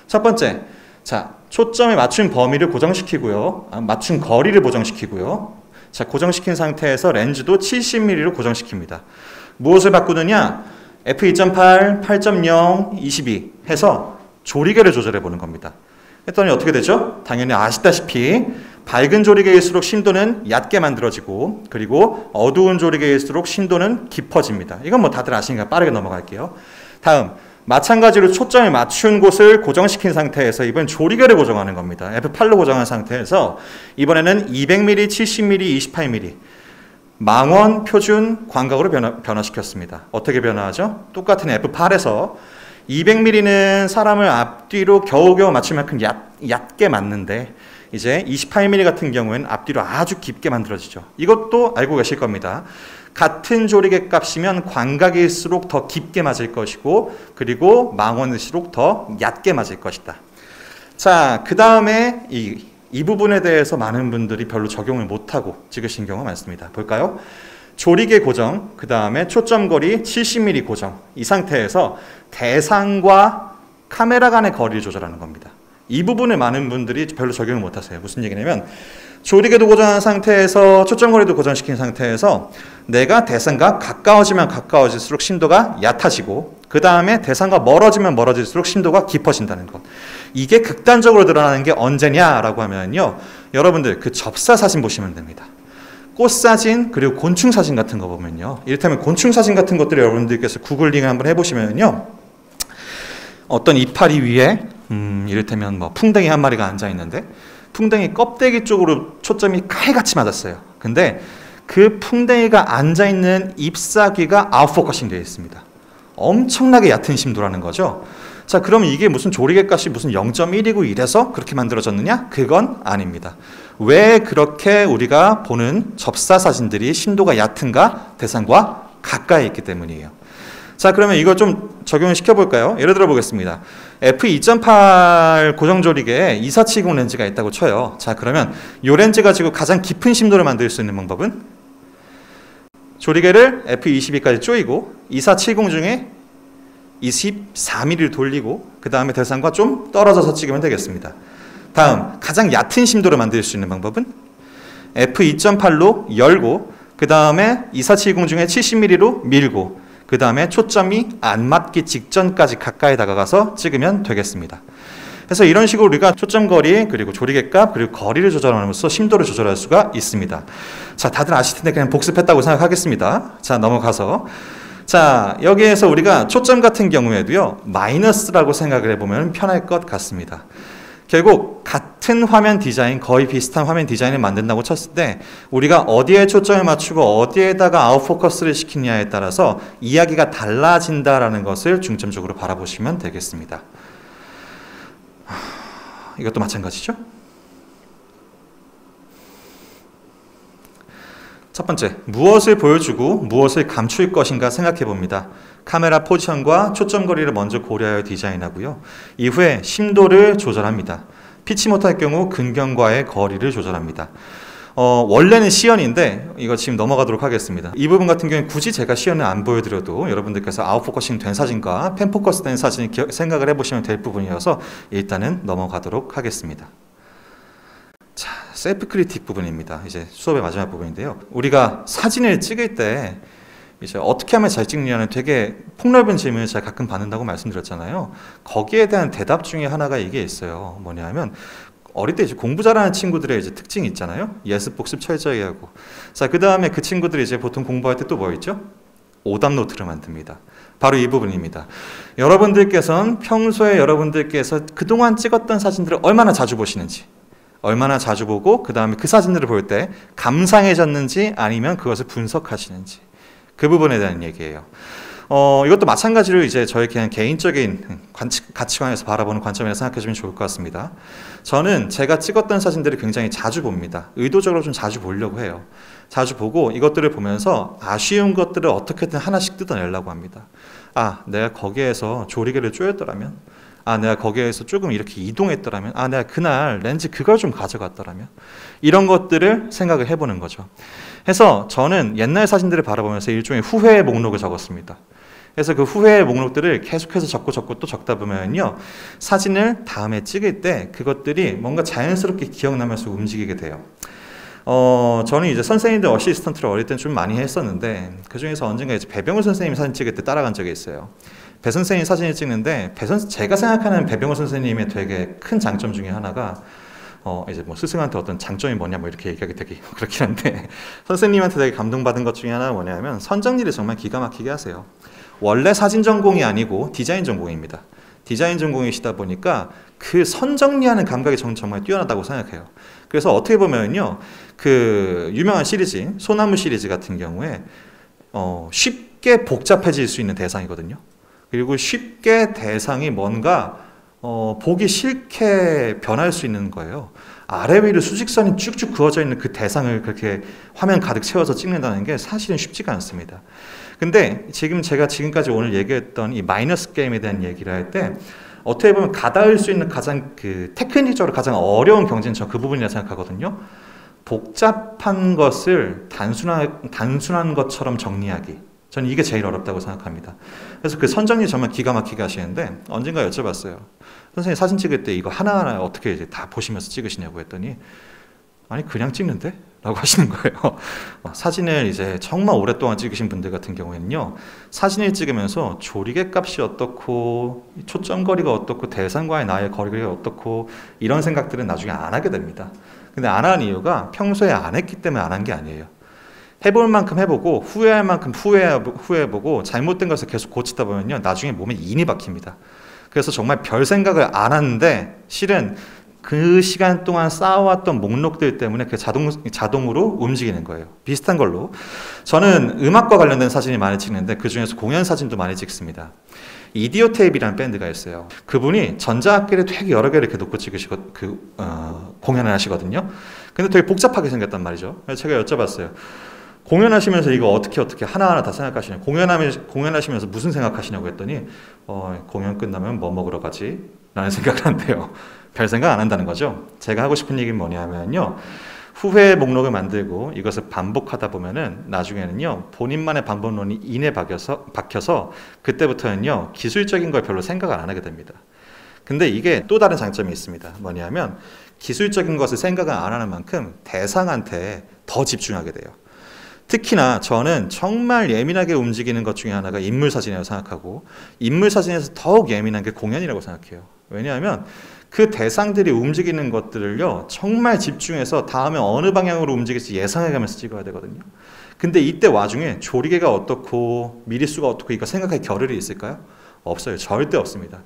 첫 번째, 자, 초점에 맞춘 범위를 고정시키고요. 맞춘 거리를 고정시키고요. 자, 고정시킨 상태에서 렌즈도 70mm로 고정시킵니다. 무엇을 바꾸느냐? f2.8, 8.0, 22 해서 조리개를 조절해 보는 겁니다. 했더니 어떻게 되죠? 당연히 아시다시피 밝은 조리개일수록 심도는 얕게 만들어지고 그리고 어두운 조리개일수록 심도는 깊어집니다. 이건 뭐 다들 아시니까 빠르게 넘어갈게요. 다음, 마찬가지로 초점을 맞춘 곳을 고정시킨 상태에서 이번 조리개를 고정하는 겁니다. F8로 고정한 상태에서 이번에는 200mm, 70mm, 28mm 망원 표준 광각으로 변화시켰습니다. 어떻게 변화하죠? 똑같은 F8에서 200mm는 사람을 앞뒤로 겨우겨우 맞출 만큼 얕게 맞는데 이제 28mm 같은 경우에는 앞뒤로 아주 깊게 만들어지죠. 이것도 알고 계실 겁니다. 같은 조리개 값이면 광각일수록 더 깊게 맞을 것이고 그리고 망원일수록 더 얕게 맞을 것이다. 자, 그 다음에 이 부분에 대해서 많은 분들이 별로 적용을 못하고 찍으신 경우가 많습니다. 볼까요? 조리개 고정, 그 다음에 초점거리 70mm 고정. 이 상태에서 대상과 카메라 간의 거리를 조절하는 겁니다. 이 부분을 많은 분들이 별로 적용을 못하세요. 무슨 얘기냐면 조리개도 고정한 상태에서 초점거리도 고정시킨 상태에서 내가 대상과 가까워지면 가까워질수록 심도가 얕아지고 그 다음에 대상과 멀어지면 멀어질수록 심도가 깊어진다는 것. 이게 극단적으로 드러나는 게 언제냐라고 하면요. 여러분들 그 접사 사진 보시면 됩니다. 꽃 사진 그리고 곤충 사진 같은 거 보면요. 이를테면 곤충 사진 같은 것들을 여러분들께서 구글링을 한번 해보시면요. 어떤 이파리 위에 이를테면 뭐 풍뎅이 한 마리가 앉아 있는데 풍뎅이 껍데기 쪽으로 초점이 칼같이 맞았어요. 근데 그 풍뎅이가 앉아 있는 잎사귀가 아웃포커싱 되어 있습니다. 엄청나게 얕은 심도라는 거죠. 자, 그럼 이게 무슨 조리개 값이 무슨 0.1이고 이래서 그렇게 만들어졌느냐? 그건 아닙니다. 왜 그렇게 우리가 보는 접사 사진들이 심도가 얕은가? 대상과 가까이 있기 때문이에요. 자, 그러면 이걸 좀 적용을 시켜볼까요? 예를 들어 보겠습니다. f2.8 고정조리개에 2470 렌즈가 있다고 쳐요. 자, 그러면 이 렌즈 가지고 가장 깊은 심도를 만들 수 있는 방법은 조리개를 f22까지 조이고 2470 중에 24mm를 돌리고 그 다음에 대상과 좀 떨어져서 찍으면 되겠습니다. 다음, 가장 얕은 심도를 만들 수 있는 방법은 f2.8로 열고 그 다음에 2470 중에 70mm로 밀고 그 다음에 초점이 안 맞기 직전까지 가까이 다가가서 찍으면 되겠습니다. 그래서 이런 식으로 우리가 초점거리 그리고 조리개값 그리고 거리를 조절함으로써 심도를 조절할 수가 있습니다. 자, 다들 아실 텐데 그냥 복습했다고 생각하겠습니다. 자, 넘어가서 자, 여기에서 우리가 초점 같은 경우에도요 마이너스라고 생각을 해보면 편할 것 같습니다. 결국 같은 화면 디자인, 거의 비슷한 화면 디자인을 만든다고 쳤을 때 우리가 어디에 초점을 맞추고 어디에다가 아웃포커스를 시키냐에 따라서 이야기가 달라진다라는 것을 중점적으로 바라보시면 되겠습니다. 이것도 마찬가지죠? 첫 번째, 무엇을 보여주고 무엇을 감출 것인가 생각해 봅니다. 카메라 포지션과 초점거리를 먼저 고려하여 디자인하고요. 이후에 심도를 조절합니다. 피치 못할 경우 근경과의 거리를 조절합니다. 원래는 시연인데 이거 지금 넘어가도록 하겠습니다. 이 부분 같은 경우는 굳이 제가 시연을 안 보여드려도 여러분들께서 아웃포커싱 된 사진과 펜포커스 된 사진을 생각을 해보시면 될 부분이어서 일단은 넘어가도록 하겠습니다. 자, 셀프 크리틱 부분입니다. 이제 수업의 마지막 부분인데요. 우리가 사진을 찍을 때 이제 어떻게 하면 잘 찍느냐는 되게 폭넓은 질문을 제가 가끔 받는다고 말씀드렸잖아요. 거기에 대한 대답 중에 하나가 이게 있어요. 뭐냐면 어릴 때 이제 공부 잘하는 친구들의 이제 특징이 있잖아요. 예습 복습 철저히 하고. 자, 그 다음에 그 친구들이 이제 보통 공부할 때 또 뭐 있죠? 오답 노트를 만듭니다. 바로 이 부분입니다. 여러분들께서는 평소에 여러분들께서 그동안 찍었던 사진들을 얼마나 자주 보시는지, 얼마나 자주 보고 그 다음에 그 사진들을 볼 때 감상해졌는지 아니면 그것을 분석하시는지, 그 부분에 대한 얘기예요. 이것도 마찬가지로 이제 저의 그냥 개인적인 가치관에서 바라보는 관점이라 생각해 주면 좋을 것 같습니다. 저는 제가 찍었던 사진들을 굉장히 자주 봅니다. 의도적으로 좀 자주 보려고 해요. 자주 보고 이것들을 보면서 아쉬운 것들을 어떻게든 하나씩 뜯어내려고 합니다. 아, 내가 거기에서 조리개를 쪼였더라면, 아, 내가 거기에서 조금 이렇게 이동했더라면, 아, 내가 그날 렌즈 그걸 좀 가져갔더라면, 이런 것들을 생각을 해보는 거죠. 해서 저는 옛날 사진들을 바라보면서 일종의 후회의 목록을 적었습니다. 그래서 그 후회의 목록들을 계속해서 적고 또 적다 보면요, 사진을 다음에 찍을 때 그것들이 뭔가 자연스럽게 기억나면서 움직이게 돼요. 저는 이제 선생님들 어시스턴트를 어릴 땐 좀 많이 했었는데 그 중에서 언젠가 이제 배병호 선생님 사진 찍을 때 따라간 적이 있어요. 배 선생님 사진을 찍는데 제가 생각하는 배병호 선생님의 되게 큰 장점 중에 하나가 이제 뭐 스승한테 어떤 장점이 뭐냐 뭐 이렇게 얘기하기 되게 그렇긴 한데 선생님한테 되게 감동받은 것 중에 하나가 뭐냐면 선정리를 정말 기가 막히게 하세요. 원래 사진 전공이 아니고 디자인 전공입니다. 디자인 전공이시다 보니까 그 선 정리하는 감각이 저는 정말 뛰어나다고 생각해요. 그래서 어떻게 보면요, 그 유명한 시리즈인 소나무 시리즈 같은 경우에 쉽게 복잡해질 수 있는 대상이거든요. 그리고 쉽게 대상이 뭔가 보기 싫게 변할 수 있는 거예요. 아래 위로 수직선이 쭉쭉 그어져 있는 그 대상을 그렇게 화면 가득 채워서 찍는다는 게 사실은 쉽지가 않습니다. 근데 지금 제가 지금까지 오늘 얘기했던 이 마이너스 게임에 대한 얘기를 할 때 어떻게 보면 가닿을 수 있는 가장 그 테크닉적으로 가장 어려운 경지는 저 그 부분이라 생각하거든요. 복잡한 것을 단순한 것처럼 정리하기. 저는 이게 제일 어렵다고 생각합니다. 그래서 그 선정리 정말 기가 막히게 하시는데 언젠가 여쭤봤어요. 선생님 사진 찍을 때 이거 하나하나 어떻게 이제 다 보시면서 찍으시냐고 했더니 아니 그냥 찍는데? 라고 하시는 거예요. 사진을 이제 정말 오랫동안 찍으신 분들 같은 경우에는요, 사진을 찍으면서 조리개 값이 어떻고 초점거리가 어떻고 대상과의 나의 거리가 어떻고 이런 생각들은 나중에 안 하게 됩니다. 근데 안 한 이유가 평소에 안 했기 때문에 안 한 게 아니에요. 해볼 만큼 해보고 후회할 만큼 후회해보고 잘못된 것을 계속 고치다 보면요, 나중에 몸에 인이 박힙니다. 그래서 정말 별 생각을 안 하는데 실은 그 시간 동안 쌓아왔던 목록들 때문에 그 자동으로 움직이는 거예요. 비슷한 걸로 저는 음악과 관련된 사진이 많이 찍는데 그 중에서 공연 사진도 많이 찍습니다. 이디오테이프라는 밴드가 있어요. 그분이 전자악기를 되게 여러 개를 이렇게 놓고 찍으시고 공연을 하시거든요. 근데 되게 복잡하게 생겼단 말이죠. 그래서 제가 여쭤봤어요. 공연하시면서 이거 어떻게 하나하나 다 생각하시냐고, 공연하시면서 무슨 생각하시냐고 했더니 공연 끝나면 뭐 먹으러 가지? 라는 생각을 한대요. 별 생각 안 한다는 거죠. 제가 하고 싶은 얘기는 뭐냐면요, 후회 목록을 만들고 이것을 반복하다 보면은 나중에는요, 본인만의 방법론이 인에 박혀서 그때부터는요, 기술적인 걸 별로 생각을 안 하게 됩니다. 근데 이게 또 다른 장점이 있습니다. 뭐냐면 기술적인 것을 생각을 안 하는 만큼 대상한테 더 집중하게 돼요. 특히나 저는 정말 예민하게 움직이는 것 중에 하나가 인물 사진이라고 생각하고, 인물 사진에서 더욱 예민한 게 공연이라고 생각해요. 왜냐하면 그 대상들이 움직이는 것들을요, 정말 집중해서 다음에 어느 방향으로 움직일지 예상해가면서 찍어야 되거든요. 근데 이때 와중에 조리개가 어떻고 미리수가 어떻고 이거 생각할 겨를이 있을까요? 없어요. 절대 없습니다.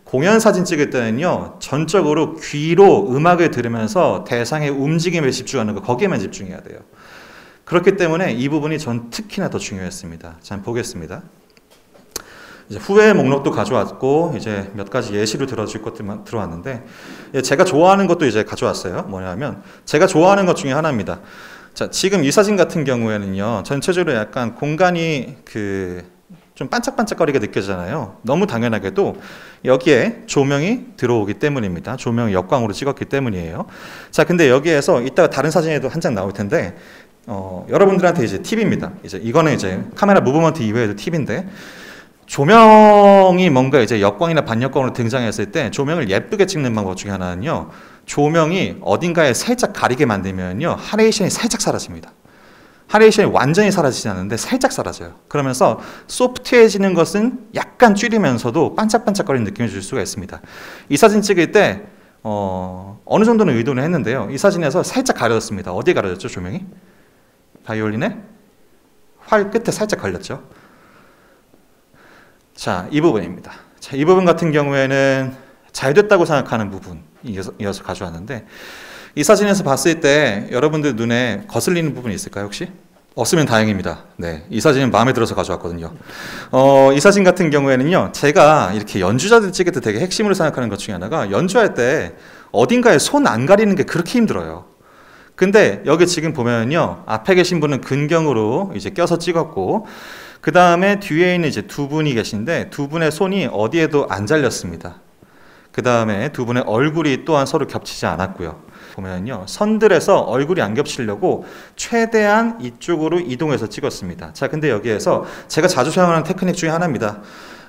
공연 사진 찍을 때는요, 전적으로 귀로 음악을 들으면서 대상의 움직임에 집중하는 거, 거기에만 집중해야 돼요. 그렇기 때문에 이 부분이 전 특히나 더 중요했습니다. 자, 보겠습니다. 이제 후회 목록도 가져왔고, 이제 몇 가지 예시로 들어줄 것들만 들어왔는데, 제가 좋아하는 것도 이제 가져왔어요. 뭐냐면, 제가 좋아하는 것 중에 하나입니다. 자, 지금 이 사진 같은 경우에는요, 전체적으로 약간 공간이 좀 반짝반짝거리게 느껴지잖아요. 너무 당연하게도 여기에 조명이 들어오기 때문입니다. 조명을 역광으로 찍었기 때문이에요. 자, 근데 여기에서 이따가 다른 사진에도 한 장 나올 텐데, 여러분들한테 이제 팁입니다. 이제 이거는 이제 카메라 무브먼트 이외에도 팁인데, 조명이 뭔가 이제 역광이나 반역광으로 등장했을 때 조명을 예쁘게 찍는 방법 중에 하나는요, 조명이 어딘가에 살짝 가리게 만들면요, 하레이션이 살짝 사라집니다. 하레이션이 완전히 사라지지 않는데 살짝 사라져요. 그러면서 소프트해지는 것은 약간 줄이면서도 반짝반짝거리는 느낌을 줄 수가 있습니다. 이 사진 찍을 때 어느 정도는 의도는 했는데요, 이 사진에서 살짝 가려졌습니다. 어디에 가려졌죠, 조명이? 바이올린에 활 끝에 살짝 걸렸죠. 자, 이 부분입니다. 자, 이 부분 같은 경우에는 잘 됐다고 생각하는 부분 이어서 가져왔는데, 이 사진에서 봤을 때 여러분들 눈에 거슬리는 부분이 있을까요, 혹시? 없으면 다행입니다. 네, 이 사진은 마음에 들어서 가져왔거든요. 이 사진 같은 경우에는요, 제가 이렇게 연주자들 찍을 때 되게 핵심으로 생각하는 것 중에 하나가, 연주할 때 어딘가에 손 안 가리는 게 그렇게 힘들어요. 근데 여기 지금 보면요, 앞에 계신 분은 근경으로 이제 껴서 찍었고, 그 다음에 뒤에 있는 이제 두 분이 계신데, 두 분의 손이 어디에도 안 잘렸습니다. 그 다음에 두 분의 얼굴이 또한 서로 겹치지 않았고요. 보면요, 선들에서 얼굴이 안 겹치려고 최대한 이쪽으로 이동해서 찍었습니다. 자, 근데 여기에서 제가 자주 사용하는 테크닉 중에 하나입니다.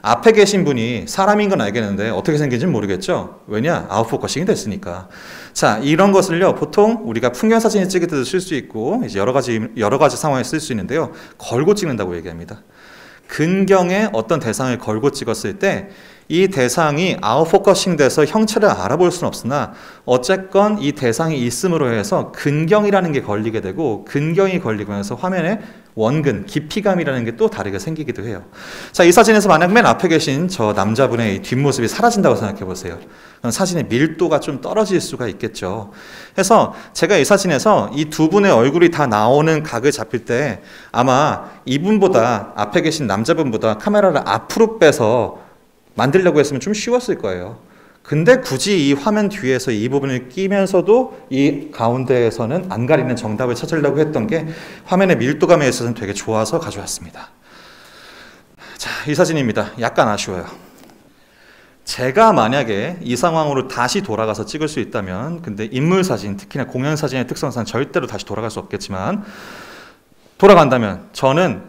앞에 계신 분이 사람인 건 알겠는데 어떻게 생긴지는 모르겠죠? 왜냐? 아웃포커싱이 됐으니까. 자, 이런 것을요, 보통 우리가 풍경 사진을 찍을 때도 쓸 수 있고, 이제 여러 가지 상황에 쓸 수 있는데요, 걸고 찍는다고 얘기합니다. 근경에 어떤 대상을 걸고 찍었을 때 이 대상이 아웃포커싱 돼서 형체를 알아볼 수는 없으나 어쨌건 이 대상이 있음으로 해서 근경이라는 게 걸리게 되고 근경이 걸리고 해서 화면에 원근, 깊이감이라는 게 또 다르게 생기기도 해요. 자, 이 사진에서 만약 맨 앞에 계신 저 남자분의 이 뒷모습이 사라진다고 생각해 보세요. 그럼 사진의 밀도가 좀 떨어질 수가 있겠죠. 그래서 제가 이 사진에서 이 두 분의 얼굴이 다 나오는 각을 잡힐 때 아마 이분보다 앞에 계신 남자분보다 카메라를 앞으로 빼서 만들려고 했으면 좀 쉬웠을 거예요. 근데 굳이 이 화면 뒤에서 이 부분을 끼면서도 이 가운데에서는 안 가리는 정답을 찾으려고 했던 게 화면의 밀도감에 있어서는 되게 좋아서 가져왔습니다. 자, 이 사진입니다. 약간 아쉬워요. 제가 만약에 이 상황으로 다시 돌아가서 찍을 수 있다면, 근데 인물 사진, 특히나 공연 사진의 특성상 절대로 다시 돌아갈 수 없겠지만 돌아간다면 저는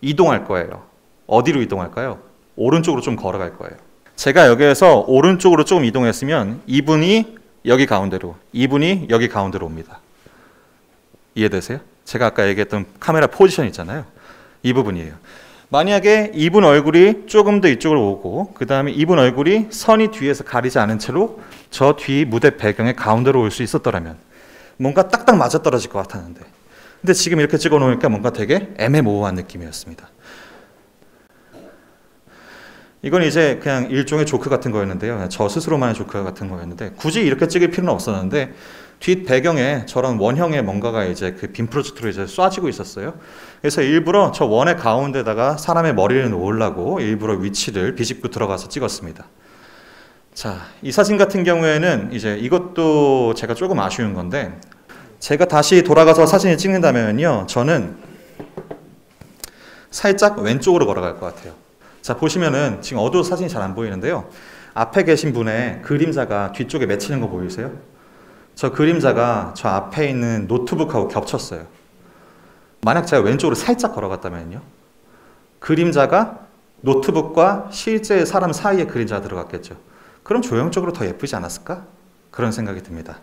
이동할 거예요. 어디로 이동할까요? 오른쪽으로 좀 걸어갈 거예요. 제가 여기에서 오른쪽으로 조금 이동했으면 이분이 여기 가운데로, 이분이 여기 가운데로 옵니다. 이해되세요? 제가 아까 얘기했던 카메라 포지션 있잖아요. 이 부분이에요. 만약에 이분 얼굴이 조금 더 이쪽으로 오고 그 다음에 이분 얼굴이 선이 뒤에서 가리지 않은 채로 저 뒤 무대 배경의 가운데로 올 수 있었더라면 뭔가 딱딱 맞아떨어질 것 같았는데, 근데 지금 이렇게 찍어 놓으니까 뭔가 되게 애매모호한 느낌이었습니다. 이건 이제 그냥 일종의 조크 같은 거였는데요. 그냥 저 스스로만의 조크 같은 거였는데 굳이 이렇게 찍을 필요는 없었는데 뒷 배경에 저런 원형의 뭔가가 이제 그 빔 프로젝터로 이제 쏴지고 있었어요. 그래서 일부러 저 원의 가운데다가 사람의 머리를 놓으려고 일부러 위치를 비집고 들어가서 찍었습니다. 자, 이 사진 같은 경우에는 이제 이것도 제가 조금 아쉬운 건데, 제가 다시 돌아가서 사진을 찍는다면요, 저는 살짝 왼쪽으로 걸어갈 것 같아요. 자, 보시면은 지금 어두워서 사진이 잘 안 보이는데요. 앞에 계신 분의 그림자가 뒤쪽에 맺히는 거 보이세요? 저 그림자가 저 앞에 있는 노트북하고 겹쳤어요. 만약 제가 왼쪽으로 살짝 걸어갔다면요, 그림자가 노트북과 실제 사람 사이에 그림자가 들어갔겠죠. 그럼 조형적으로 더 예쁘지 않았을까? 그런 생각이 듭니다.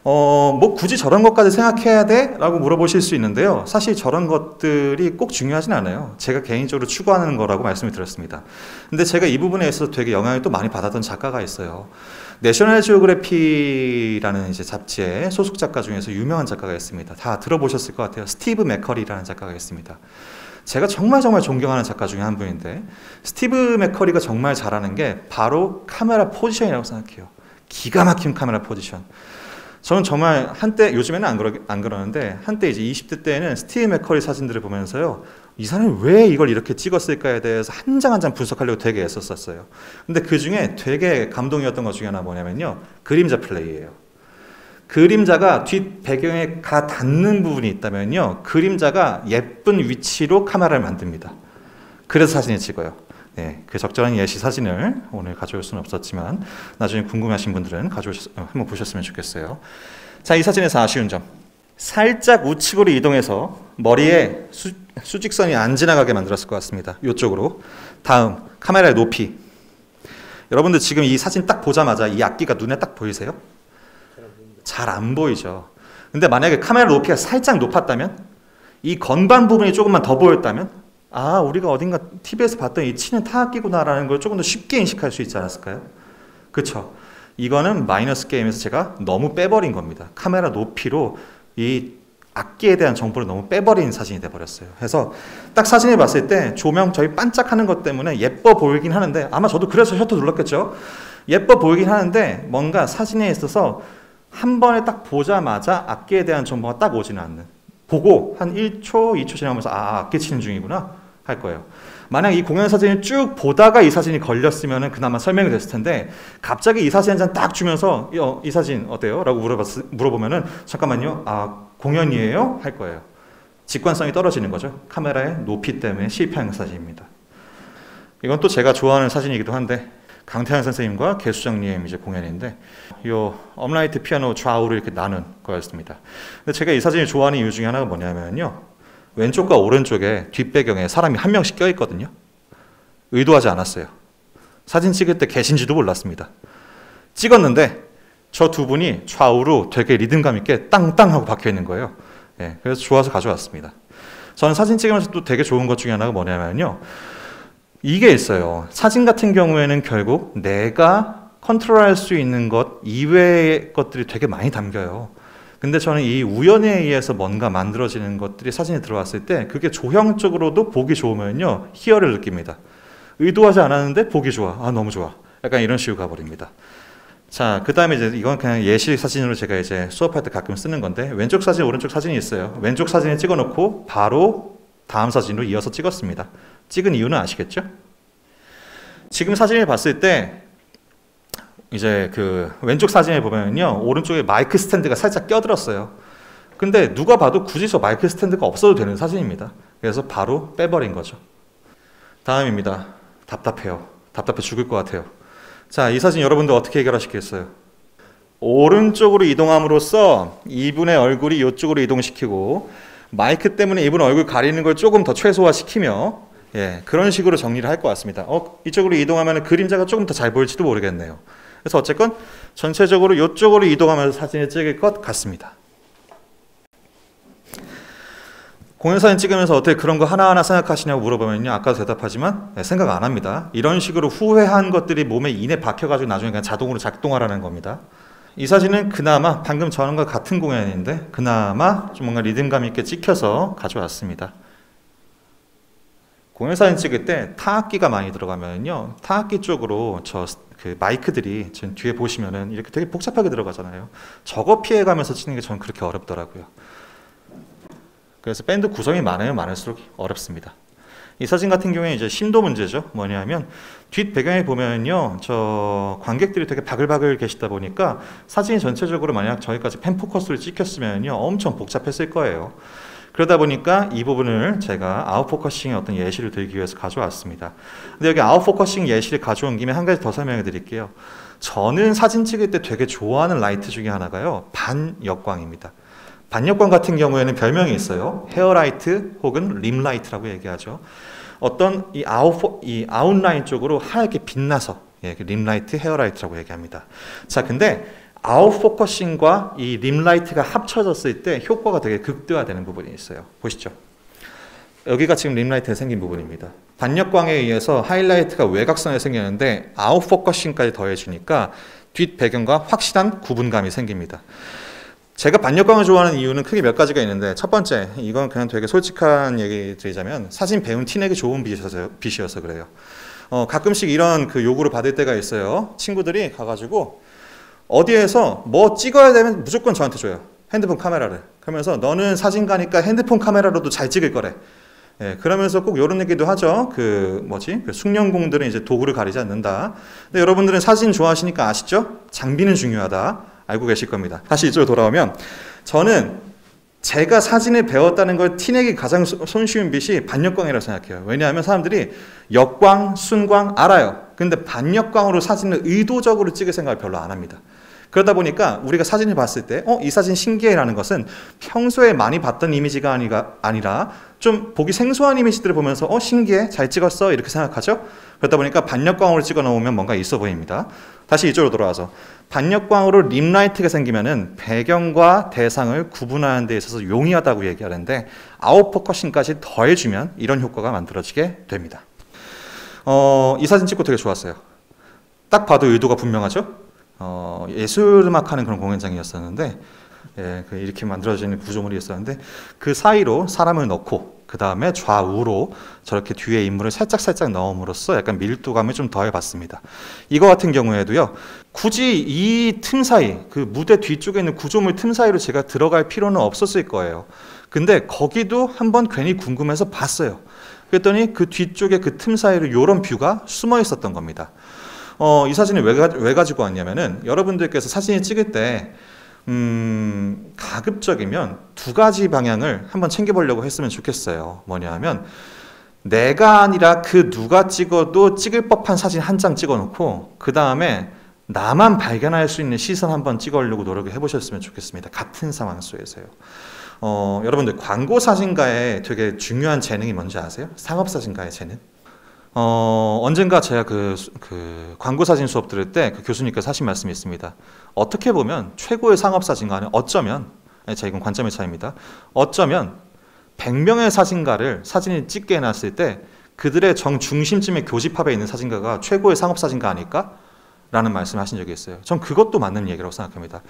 뭐 굳이 저런 것까지 생각해야 돼? 라고 물어보실 수 있는데요. 사실 저런 것들이 꼭 중요하진 않아요. 제가 개인적으로 추구하는 거라고 말씀을 드렸습니다. 근데 제가 이 부분에 있어서 되게 영향을 또 많이 받았던 작가가 있어요. 내셔널 지오그래피라는 이제 잡지의 소속 작가 중에서 유명한 작가가 있습니다. 다 들어보셨을 것 같아요. 스티브 맥커리라는 작가가 있습니다. 제가 정말 존경하는 작가 중에 한 분인데, 스티브 맥커리가 정말 잘하는 게 바로 카메라 포지션이라고 생각해요. 기가 막힌 카메라 포지션. 저는 정말 한때, 요즘에는 안 그러는데 한때 이제 20대 때에는 스티브 맥커리 사진들을 보면서요, 이 사람이 왜 이걸 이렇게 찍었을까에 대해서 한 장 한 장 분석하려고 되게 애썼었어요. 근데 그 중에 되게 감동이었던 것 중에 하나 뭐냐면요, 그림자 플레이예요. 그림자가 뒷 배경에 가 닿는 부분이 있다면요, 그림자가 예쁜 위치로 카메라를 만듭니다. 그래서 사진을 찍어요. 네, 그 적절한 예시 사진을 오늘 가져올 수는 없었지만 나중에 궁금하신 분들은 한번 보셨으면 좋겠어요. 자, 이 사진에서 아쉬운 점, 살짝 우측으로 이동해서 머리에 수직선이 안 지나가게 만들었을 것 같습니다. 이쪽으로. 다음, 카메라의 높이. 여러분들 지금 이 사진 딱 보자마자 이 악기가 눈에 딱 보이세요? 잘 안 보이죠. 근데 만약에 카메라 높이가 살짝 높았다면, 이 건반 부분이 조금만 더 보였다면, 아, 우리가 어딘가 TV에서 봤던 이 치는 타악기구나라는 걸 조금 더 쉽게 인식할 수 있지 않았을까요? 그쵸? 이거는 마이너스 게임에서 제가 너무 빼버린 겁니다. 카메라 높이로 이 악기에 대한 정보를 너무 빼버린 사진이 돼버렸어요. 그래서 딱 사진을 봤을 때 조명 저희 반짝하는 것 때문에 예뻐 보이긴 하는데, 아마 저도 그래서 셔터 눌렀겠죠? 예뻐 보이긴 하는데 뭔가 사진에 있어서 한 번에 딱 보자마자 악기에 대한 정보가 딱 오지는 않는, 보고 한 1초, 2초 지나면서 아, 악기 치는 중이구나 할 거예요. 만약 이 공연 사진을 쭉 보다가 이 사진이 걸렸으면 그나마 설명이 됐을 텐데, 갑자기 이 사진 한 장 딱 주면서 이 사진 어때요? 라고 물어보면은 잠깐만요, 아, 공연이에요? 할 거예요. 직관성이 떨어지는 거죠. 카메라의 높이 때문에 실패한 사진입니다. 이건 또 제가 좋아하는 사진이기도 한데, 강태환 선생님과 개수정님 이제 공연인데, 요 업라이트 피아노 좌우를 이렇게 나눈 거였습니다. 근데 제가 이 사진을 좋아하는 이유 중에 하나가 뭐냐면요, 왼쪽과 오른쪽에 뒷배경에 사람이 한 명씩 껴있거든요. 의도하지 않았어요. 사진 찍을 때 계신지도 몰랐습니다. 찍었는데 저 두 분이 좌우로 되게 리듬감 있게 땅땅 하고 박혀 있는 거예요. 예, 그래서 좋아서 가져왔습니다. 저는 사진 찍으면서 또 되게 좋은 것 중에 하나가 뭐냐면요, 이게 있어요. 사진 같은 경우에는 결국 내가 컨트롤할 수 있는 것 이외의 것들이 되게 많이 담겨요. 근데 저는 이 우연에 의해서 뭔가 만들어지는 것들이 사진에 들어왔을 때 그게 조형적으로도 보기 좋으면요, 희열을 느낍니다. 의도하지 않았는데 보기 좋아. 아, 너무 좋아. 약간 이런 식으로 가버립니다. 자, 그 다음에 이제 이건 그냥 예시 사진으로 제가 이제 수업할 때 가끔 쓰는 건데, 왼쪽 사진, 오른쪽 사진이 있어요. 왼쪽 사진을 찍어놓고 바로 다음 사진으로 이어서 찍었습니다. 찍은 이유는 아시겠죠? 지금 사진을 봤을 때 이제 그 왼쪽 사진에 보면요, 오른쪽에 마이크 스탠드가 살짝 껴들었어요. 근데 누가 봐도 굳이 저 마이크 스탠드가 없어도 되는 사진입니다. 그래서 바로 빼버린 거죠. 다음입니다. 답답해요. 답답해 죽을 것 같아요. 자, 이 사진 여러분들 어떻게 해결하시겠어요? 오른쪽으로 이동함으로써 이분의 얼굴이 이쪽으로 이동시키고, 마이크 때문에 이분 얼굴 가리는 걸 조금 더 최소화시키며, 예, 그런 식으로 정리를 할 것 같습니다. 이쪽으로 이동하면 그림자가 조금 더 잘 보일지도 모르겠네요. 그래서 어쨌건 전체적으로 이쪽으로 이동하면서 사진을 찍을 것 같습니다. 공연사진 찍으면서 어떻게 그런 거 하나하나 생각하시냐고 물어보면요, 아까도 대답하지만 생각 안 합니다. 이런 식으로 후회한 것들이 몸에 인에 박혀가지고 나중에 그냥 자동으로 작동하라는 겁니다. 이 사진은 그나마 방금 저런과 같은 공연인데 그나마 좀 뭔가 리듬감 있게 찍혀서 가져왔습니다. 공연사진 찍을 때 타악기가 많이 들어가면요, 타악기 쪽으로 그 마이크들이 지금 뒤에 보시면은 이렇게 되게 복잡하게 들어가잖아요. 저거 피해가면서 찍는 게 저는 그렇게 어렵더라고요. 그래서 밴드 구성이 많으면 많을수록 어렵습니다. 이 사진 같은 경우에 이제 심도 문제죠. 뭐냐면 뒷 배경에 보면요, 저 관객들이 되게 바글바글 계시다 보니까 사진이 전체적으로 만약 저기까지 펜 포커스를 찍혔으면요, 엄청 복잡했을 거예요. 그러다 보니까 이 부분을 제가 아웃포커싱의 어떤 예시를 들기 위해서 가져왔습니다. 근데 여기 아웃포커싱 예시를 가져온 김에 한 가지 더 설명해 드릴게요. 저는 사진 찍을 때 되게 좋아하는 라이트 중에 하나가요, 반역광입니다. 반역광 같은 경우에는 별명이 있어요. 헤어라이트 혹은 림라이트라고 얘기하죠. 어떤 이 아웃라인 쪽으로 하얗게 빛나서, 예, 림라이트, 헤어라이트라고 얘기합니다. 자, 근데 아웃포커싱과 이 림라이트가 합쳐졌을 때 효과가 되게 극대화되는 부분이 있어요. 보시죠. 여기가 지금 림라이트에 생긴 부분입니다. 반역광에 의해서 하이라이트가 외곽선에 생기는데 아웃포커싱까지 더해주니까 뒷 배경과 확실한 구분감이 생깁니다. 제가 반역광을 좋아하는 이유는 크게 몇 가지가 있는데, 첫 번째, 이건 그냥 되게 솔직한 얘기 드리자면 사진 배운 티내기 좋은 빛이어서 그래요. 가끔씩 이런 그 요구를 받을 때가 있어요. 친구들이 가가지고 어디에서 뭐 찍어야 되면 무조건 저한테 줘요. 핸드폰 카메라를. 그러면서 너는 사진가니까 핸드폰 카메라로도 잘 찍을 거래. 예, 그러면서 꼭 이런 얘기도 하죠. 그 숙련공들은 이제 도구를 가리지 않는다. 근데 여러분들은 사진 좋아하시니까 아시죠? 장비는 중요하다. 알고 계실 겁니다. 다시 이쪽으로 돌아오면, 저는 제가 사진을 배웠다는 걸 티내기 가장 손쉬운 빛이 반역광이라고 생각해요. 왜냐하면 사람들이 역광, 순광 알아요. 근데 반역광으로 사진을 의도적으로 찍을 생각을 별로 안 합니다. 그러다 보니까 우리가 사진을 봤을 때 이 사진 신기해라는 것은 평소에 많이 봤던 이미지가 아니라 좀 보기 생소한 이미지들을 보면서 신기해, 잘 찍었어, 이렇게 생각하죠. 그러다 보니까 반역광으로 찍어 놓으면 뭔가 있어 보입니다. 다시 이쪽으로 돌아와서, 반역광으로 림라이트가 생기면은 배경과 대상을 구분하는 데 있어서 용이하다고 얘기하는데, 아웃포커싱까지 더해주면 이런 효과가 만들어지게 됩니다. 이 사진 찍고 되게 좋았어요. 딱 봐도 의도가 분명하죠. 예술음악 하는 그런 공연장이었었는데, 예, 이렇게 만들어지는 구조물이 있었는데, 그 사이로 사람을 넣고 그 다음에 좌우로 저렇게 뒤에 인물을 살짝 넣음으로써 약간 밀도감을 좀 더해봤습니다. 이거 같은 경우에도요, 굳이 이 틈 사이, 그 무대 뒤쪽에 있는 구조물 틈 사이로 제가 들어갈 필요는 없었을 거예요. 근데 거기도 한번 괜히 궁금해서 봤어요. 그랬더니 그 뒤쪽에 그 틈 사이로 이런 뷰가 숨어 있었던 겁니다. 이 사진을 왜 가지고 왔냐면은, 여러분들께서 사진을 찍을 때 가급적이면 두 가지 방향을 한번 챙겨보려고 했으면 좋겠어요. 뭐냐 하면, 내가 아니라 그 누가 찍어도 찍을 법한 사진 한 장 찍어놓고 그 다음에 나만 발견할 수 있는 시선 한번 찍으려고 노력을 해보셨으면 좋겠습니다. 같은 상황 속에서요. 여러분들 광고 사진가의 되게 중요한 재능이 뭔지 아세요? 상업 사진가의 재능? 언젠가 제가 그 광고 사진 수업 들을 때 그 교수님께서 하신 말씀이 있습니다. 어떻게 보면 최고의 상업 사진가는 어쩌면, 제 이건 관점의 차이입니다. 어쩌면 100명의 사진가를 사진을 찍게 해놨을 때 그들의 정중심쯤에 교집합에 있는 사진가가 최고의 상업사진가 아닐까? 라는 말씀을 하신 적이 있어요. 전 그것도 맞는 얘기라고 생각합니다.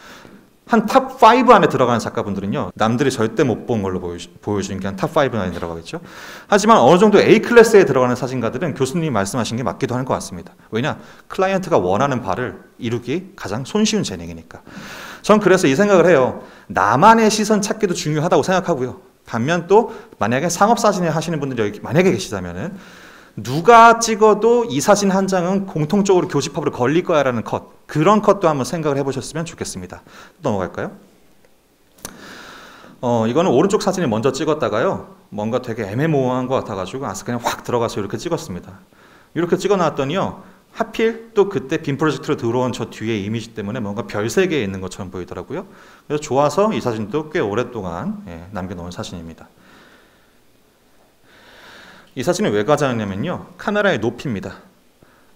한 탑 5 안에 들어가는 작가분들은요, 남들이 절대 못 본 걸로 보여주는 게 한 탑 5 안에 들어가겠죠. 하지만 어느 정도 A 클래스에 들어가는 사진가들은 교수님이 말씀하신 게 맞기도 할 것 같습니다. 왜냐? 클라이언트가 원하는 바를 이루기 가장 손쉬운 재능이니까. 전 그래서 이 생각을 해요. 나만의 시선 찾기도 중요하다고 생각하고요. 반면 또 만약에 상업사진을 하시는 분들이 여기 만약에 계시다면은 누가 찍어도 이 사진 한 장은 공통적으로 교집합으로 걸릴 거야 라는 컷, 그런 컷도 한번 생각을 해보셨으면 좋겠습니다. 넘어갈까요? 이거는 오른쪽 사진을 먼저 찍었다가요, 뭔가 되게 애매모호한 것 같아가지고 그냥 확 들어가서 이렇게 찍었습니다. 이렇게 찍어놨더니요, 하필 또 그때 빔 프로젝트로 들어온 저 뒤에 이미지 때문에 뭔가 별 세계에 있는 것처럼 보이더라고요. 그래서 좋아서 이 사진도 꽤 오랫동안 남겨놓은 사진입니다. 이 사진을 왜 가져왔냐면요, 카메라의 높이입니다.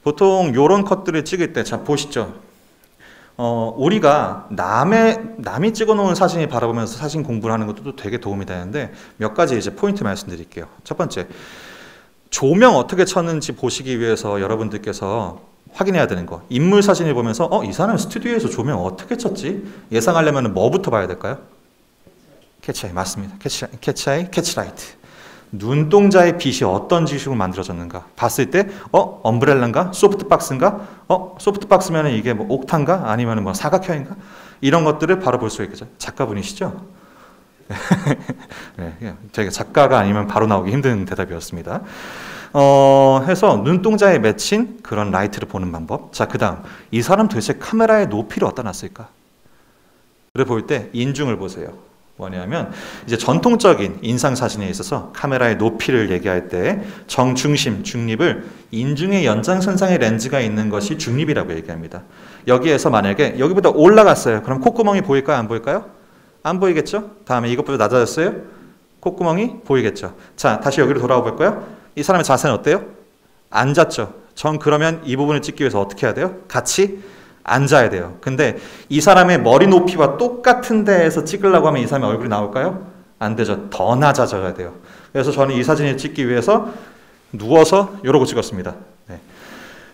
보통 이런 컷들을 찍을 때, 자 보시죠. 우리가 남이 찍어놓은 사진을 바라보면서 사진 공부를 하는 것도 또 되게 도움이 되는데 몇 가지 이제 포인트 말씀드릴게요. 첫 번째, 조명 어떻게 쳤는지 보시기 위해서 여러분들께서 확인해야 되는 거. 인물 사진을 보면서 이 사람 스튜디오에서 조명 어떻게 쳤지? 예상하려면 뭐부터 봐야 될까요? 캐치아이, 맞습니다. 캐치아이, 캐치라이트. 눈동자의 빛이 어떤 지식으로 만들어졌는가 봤을 때 엄브렐라인가? 소프트박스인가? 소프트박스면 이게 뭐 옥탄가? 아니면 뭐 사각형인가? 이런 것들을 바로 볼 수 있겠죠. 작가분이시죠? 네, 제가 작가가 아니면 바로 나오기 힘든 대답이었습니다. 해서 눈동자에 맺힌 그런 라이트를 보는 방법. 자, 그 다음 이 사람 도대체 카메라의 높이를 어디다 놨을까? 를 볼 때 인중을 보세요. 뭐냐면 이제 전통적인 인상 사진에 있어서 카메라의 높이를 얘기할 때 정중심, 중립을 인중의 연장선상의 렌즈가 있는 것이 중립이라고 얘기합니다. 여기에서 만약에 여기보다 올라갔어요. 그럼 콧구멍이 보일까요? 안 보일까요? 안 보이겠죠? 다음에 이것보다 낮아졌어요? 콧구멍이 보이겠죠? 자, 다시 여기로 돌아와 볼까요? 이 사람의 자세는 어때요? 앉았죠? 전 그러면 이 부분을 찍기 위해서 어떻게 해야 돼요? 같이 앉아야 돼요. 근데 이 사람의 머리 높이와 똑같은 데에서 찍으려고 하면 이 사람의 얼굴이 나올까요? 안 되죠. 더 낮아져야 돼요. 그래서 저는 이 사진을 찍기 위해서 누워서 이러고 찍었습니다. 네.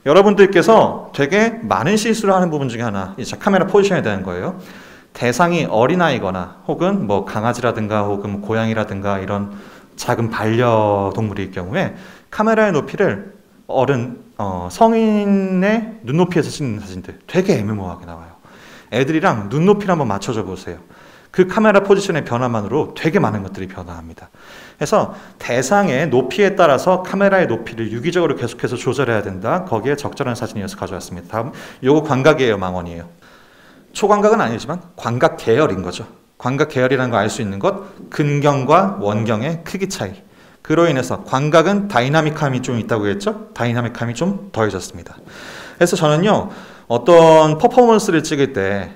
여러분들께서 되게 많은 실수를 하는 부분 중에 하나, 이제 카메라 포지션에 대한 거예요. 대상이 어린아이거나 혹은 뭐 강아지라든가 혹은 고양이라든가 이런 작은 반려동물일 경우에 카메라의 높이를 성인의 눈높이에서 찍는 사진들 되게 애매모호하게 나와요. 애들이랑 눈높이를 한번 맞춰줘 보세요. 그 카메라 포지션의 변화만으로 되게 많은 것들이 변화합니다. 그래서 대상의 높이에 따라서 카메라의 높이를 유기적으로 계속해서 조절해야 된다. 거기에 적절한 사진이어서 가져왔습니다. 다음, 요거 광각이에요, 망원이에요? 초광각은 아니지만 광각 계열인 거죠. 광각 계열이라는 거 알 수 있는 것, 근경과 원경의 크기 차이. 그로 인해서 광각은 다이나믹함이 좀 있다고 했죠? 다이나믹함이 좀 더해졌습니다. 그래서 저는요, 어떤 퍼포먼스를 찍을 때,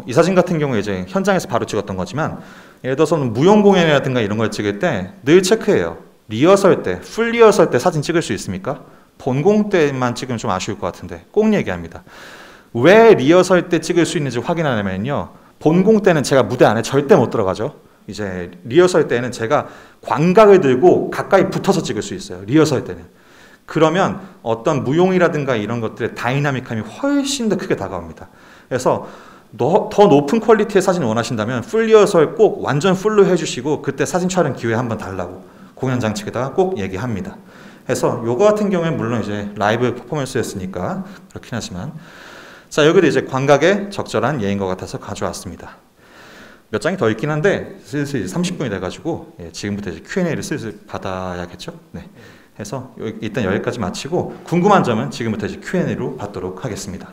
이 사진 같은 경우에 이제 현장에서 바로 찍었던 거지만, 예를 들어서는 무용 공연이라든가 이런 걸 찍을 때 늘 체크해요. 리허설 때, 풀 리허설 때 사진 찍을 수 있습니까? 본공 때만 찍으면 좀 아쉬울 것 같은데 꼭 얘기합니다. 왜 리허설 때 찍을 수 있는지 확인하려면요, 본공 때는 제가 무대 안에 절대 못 들어가죠. 이제 리허설 때는 제가 광각을 들고 가까이 붙어서 찍을 수 있어요. 리허설 때는. 그러면 어떤 무용이라든가 이런 것들의 다이나믹함이 훨씬 더 크게 다가옵니다. 그래서 더 높은 퀄리티의 사진을 원하신다면 풀 리허설 꼭 완전 풀로 해주시고 그때 사진 촬영 기회 한번 달라고 공연장 측에다가 꼭 얘기합니다. 그래서 요거 같은 경우에는 물론 이제 라이브 퍼포먼스였으니까 그렇긴 하지만, 자, 여기도 이제 광각에 적절한 예인 것 같아서 가져왔습니다. 몇 장이 더 있긴 한데 슬슬 30분이 돼가지고 지금부터 이제 Q&A를 슬슬 받아야겠죠. 네. 해서 일단 여기까지 마치고 궁금한 점은 지금부터 이제 Q&A로 받도록 하겠습니다.